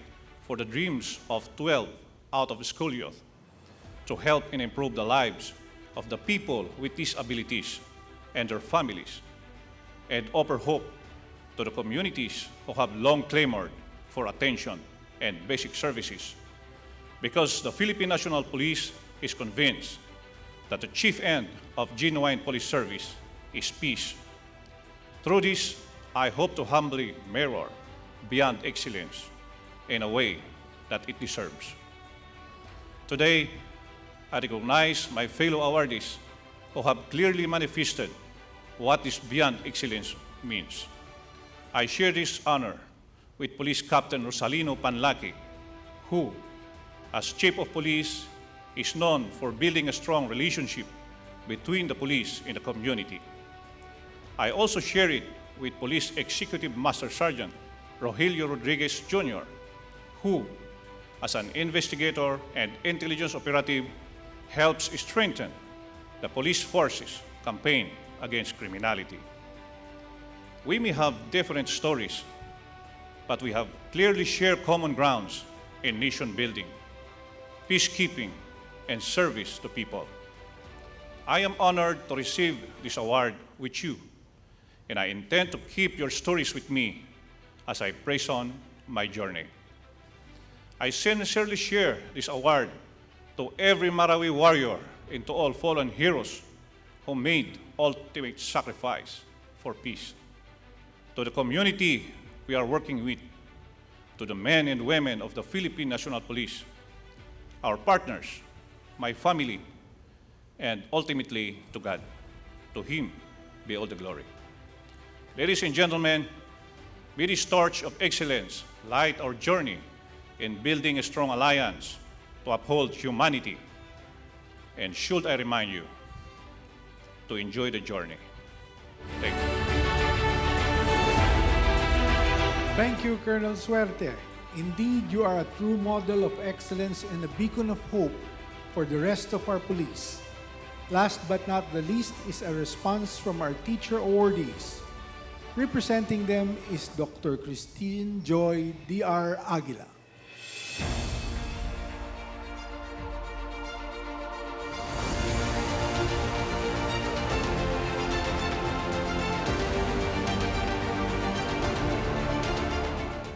for the dreams of 12 out of school youth to help and improve the lives of the people with disabilities and their families, and offer hope to the communities who have long clamored for attention and basic services, because the Philippine National Police is convinced that the chief end of genuine police service is peace. Through this, I hope to humbly mirror beyond excellence in a way that it deserves. Today, I recognize my fellow awardees who have clearly manifested what this beyond excellence means. I share this honor with Police Captain Rosalino Panlaki, who, as Chief of Police, is known for building a strong relationship between the police and the community. I also share it with Police Executive Master Sergeant Rogelio Rodriguez Jr., who, as an investigator and intelligence operative, helps strengthen the police force's campaign against criminality. We may have different stories, but we have clearly shared common grounds in nation building, peacekeeping, and service to people. I am honored to receive this award with you, and I intend to keep your stories with me as I press on my journey. I sincerely share this award to every Marawi warrior and to all fallen heroes who made ultimate sacrifice for peace. To the community we are working with, to the men and women of the Philippine National Police, our partners, my family, and ultimately to God. To Him be all the glory. Ladies and gentlemen, may this torch of excellence light our journey in building a strong alliance to uphold humanity. And should I remind you to enjoy the journey. Thank you. Thank you, Colonel Suerte. Indeed, you are a true model of excellence and a beacon of hope for the rest of our police. Last but not the least is a response from our teacher awardees. Representing them is Dr. Christine Joy D.R. Aguila.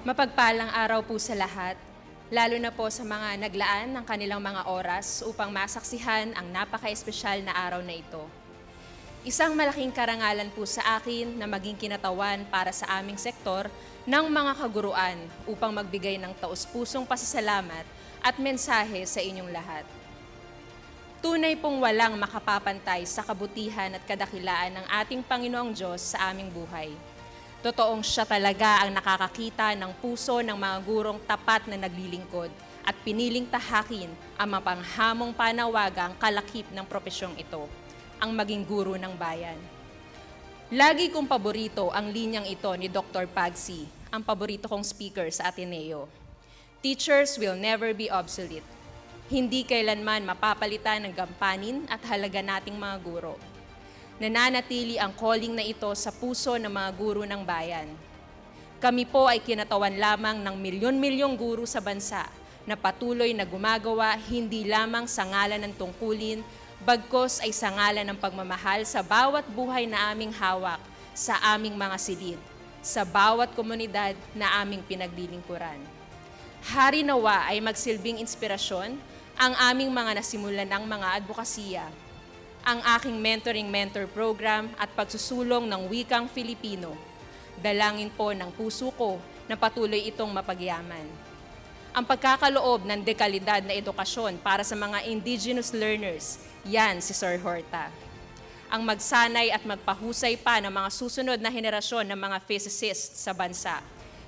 Mapagpalang araw po sa lahat, lalo na po sa mga naglaan ng kanilang mga oras upang masaksihan ang napaka-espesyal na araw na ito. Isang malaking karangalan po sa akin na maging kinatawan para sa aming sektor ng mga kaguruan upang magbigay ng taus-pusong pasasalamat at mensahe sa inyong lahat. Tunay pong walang makapapantay sa kabutihan at kadakilaan ng ating Panginoong Diyos sa aming buhay. Totoong siya talaga ang nakakakita ng puso ng mga gurong tapat na naglilingkod at piniling tahakin ang mapanghamong panawagang kalakip ng propesyong ito, ang maging guro ng bayan. Lagi kong paborito ang linyang ito ni Dr. Pagsi, ang paborito kong speaker sa Ateneo. Teachers will never be obsolete. Hindi kailanman mapapalitan ng gampanin at halaga nating mga guro. Nananatili ang calling na ito sa puso ng mga guro ng bayan. Kami po ay kinatawan lamang ng milyon-milyong guro sa bansa na patuloy na gumagawa hindi lamang sa ngalan ng tungkulin, bagkos ay sa ngalan ng pagmamahal sa bawat buhay na aming hawak, sa aming mga silid, sa bawat komunidad na aming pinaglilingkuran. Hari nawa ay magsilbing inspirasyon ang aming mga nasimulan ng mga advokasya, ang aking mentor program at pagsusulong ng wikang Filipino. Dalangin po ng puso ko na patuloy itong mapagyaman. Ang pagkakaloob ng dekalidad na edukasyon para sa mga indigenous learners, yan si Sir Horta. Ang magsanay at magpahusay pa ng mga susunod na henerasyon ng mga physicists sa bansa,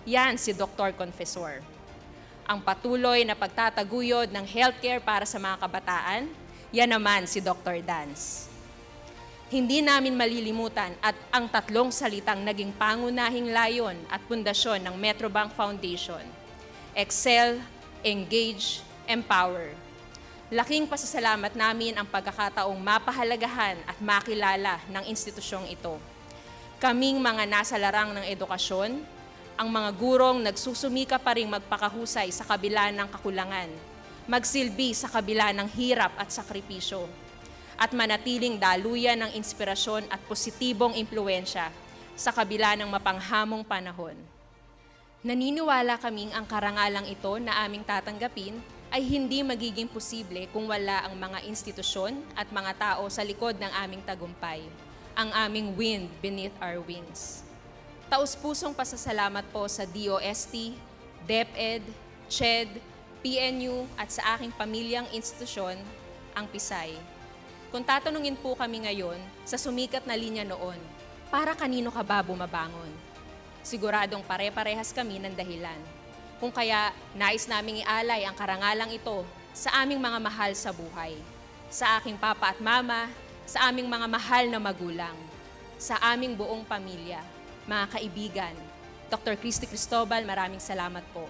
yan si Dr. Confessor. Ang patuloy na pagtataguyod ng healthcare para sa mga kabataan, yan naman si Dr. Dance. Hindi namin malilimutan at ang tatlong salitang naging pangunahing layon at pundasyon ng Metrobank Foundation: Excel, Engage, Empower. Laking pasasalamat namin ang pagkakataong mapahalagahan at makilala ng institusyong ito. Kaming mga nasa larang ng edukasyon, ang mga gurong nagsusumika pa ring magpakahusay sa kabila ng kakulangan, magsilbi sa kabila ng hirap at sakripisyo, at manatiling daluyan ng inspirasyon at positibong impluensya sa kabila ng mapanghamong panahon. Naniniwala kaming ang karangalang ito na aming tatanggapin ay hindi magiging posible kung wala ang mga institusyon at mga tao sa likod ng aming tagumpay, ang aming wind beneath our wings. Taus-pusong pasasalamat po sa DOST, DepEd, CHED, PNU at sa aking pamilyang institusyon, ang PISAY. Kung tatanungin po kami ngayon sa sumikat na linya noon, para kanino ka ba bumabangon? Siguradong pare-parehas kami ng dahilan. Kung kaya nais naming ialay ang karangalang ito sa aming mga mahal sa buhay, sa aking papa at mama, sa aming mga mahal na magulang, sa aming buong pamilya, mga kaibigan. Dr. Christy Cristobal, maraming salamat po.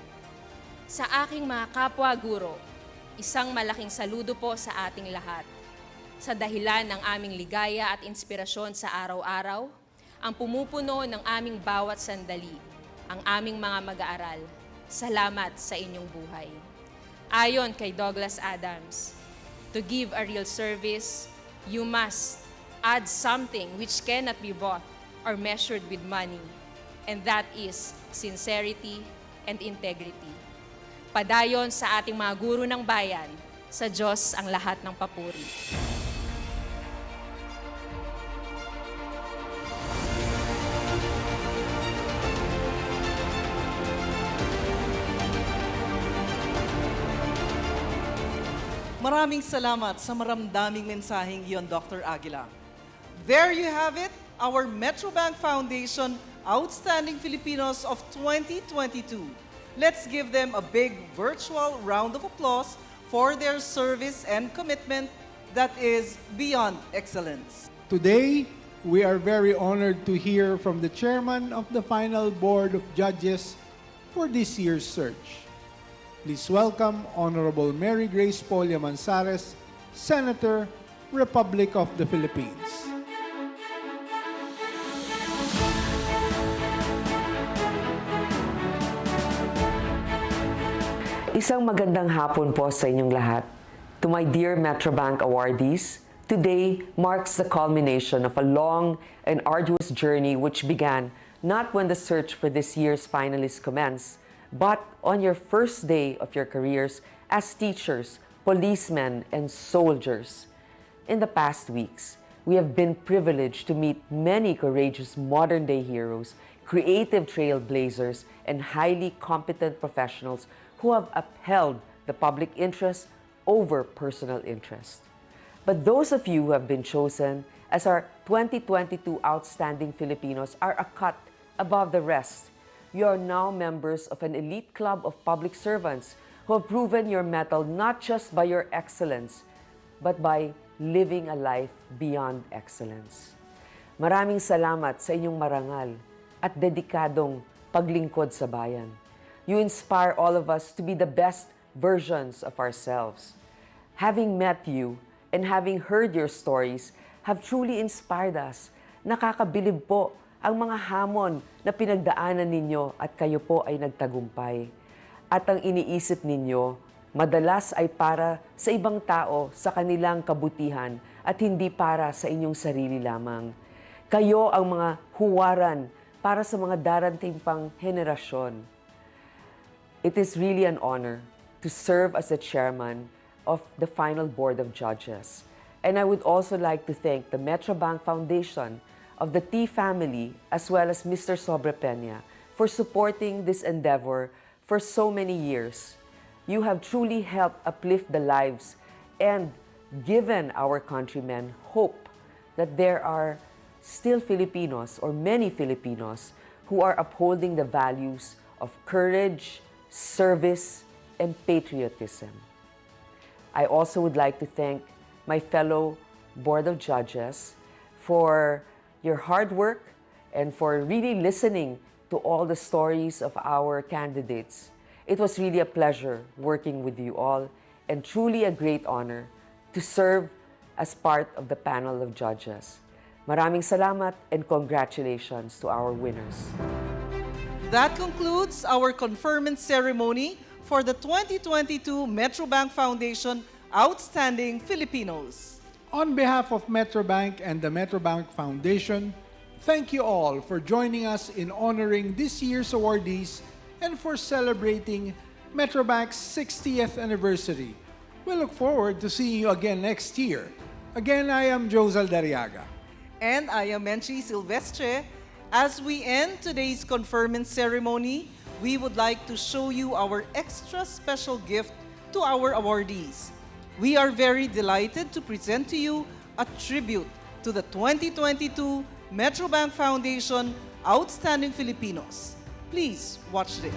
Sa aking mga kapwa guro, isang malaking saludo po sa ating lahat. Sa dahilan ng aming ligaya at inspirasyon sa araw-araw, ang pumupuno ng aming bawat sandali, ang aming mga mag-aaral. Salamat sa inyong buhay. Ayon kay Douglas Adams, to give a real service, you must add something which cannot be bought or measured with money, and that is sincerity and integrity. Padayon sa ating mga guro ng bayan, sa Diyos ang lahat ng papuri. Maraming salamat sa maramdaming mensaheng iyon, Dr. Aguila. There you have it, our Metrobank Foundation Outstanding Filipinos of 2022. Let's give them a big virtual round of applause for their service and commitment that is beyond excellence. Today, we are very honored to hear from the chairman of the final board of judges for this year's search. Please welcome Honorable Mary Grace Polia Manzares, Senator, Republic of the Philippines. Isang magandang hapon po sa inyong lahat. To my dear Metrobank awardees, today marks the culmination of a long and arduous journey which began not when the search for this year's finalists commenced, but on your first day of your careers as teachers, policemen, and soldiers. In the past weeks, we have been privileged to meet many courageous modern-day heroes, creative trailblazers, and highly competent professionals who have upheld the public interest over personal interest. But those of you who have been chosen as our 2022 Outstanding Filipinos are a cut above the rest. You are now members of an elite club of public servants who have proven your mettle not just by your excellence, but by living a life beyond excellence. Maraming salamat sa inyong marangal at dedikadong paglingkod sa bayan. You inspire all of us to be the best versions of ourselves. Having met you and having heard your stories have truly inspired us. Nakakabilib po ang mga hamon na pinagdaanan ninyo at kayo po ay nagtagumpay. At ang iniisip ninyo, madalas ay para sa ibang tao sa kanilang kabutihan at hindi para sa inyong sarili lamang. Kayo ang mga huwaran para sa mga darating pang henerasyon. It is really an honor to serve as the chairman of the final board of judges. And I would also like to thank the Metrobank Foundation of the T family, as well as Mr. Sobrepeña, for supporting this endeavor for so many years. You have truly helped uplift the lives and given our countrymen hope that there are still Filipinos, or many Filipinos, who are upholding the values of courage, service, and patriotism. I also would like to thank my fellow Board of Judges for your hard work and for really listening to all the stories of our candidates. It was really a pleasure working with you all and truly a great honor to serve as part of the panel of judges. Maraming salamat and congratulations to our winners. That concludes our conferment ceremony for the 2022 Metrobank Foundation Outstanding Filipinos. On behalf of Metrobank and the Metrobank Foundation, thank you all for joining us in honoring this year's awardees and for celebrating Metrobank's 60th anniversary. We look forward to seeing you again next year. Again, I am Josel Dariaga. And I am Menchi Silvestre. As we end today's conferment ceremony, we would like to show you our extra special gift to our awardees. We are very delighted to present to you a tribute to the 2022 Metrobank Foundation Outstanding Filipinos. Please watch this.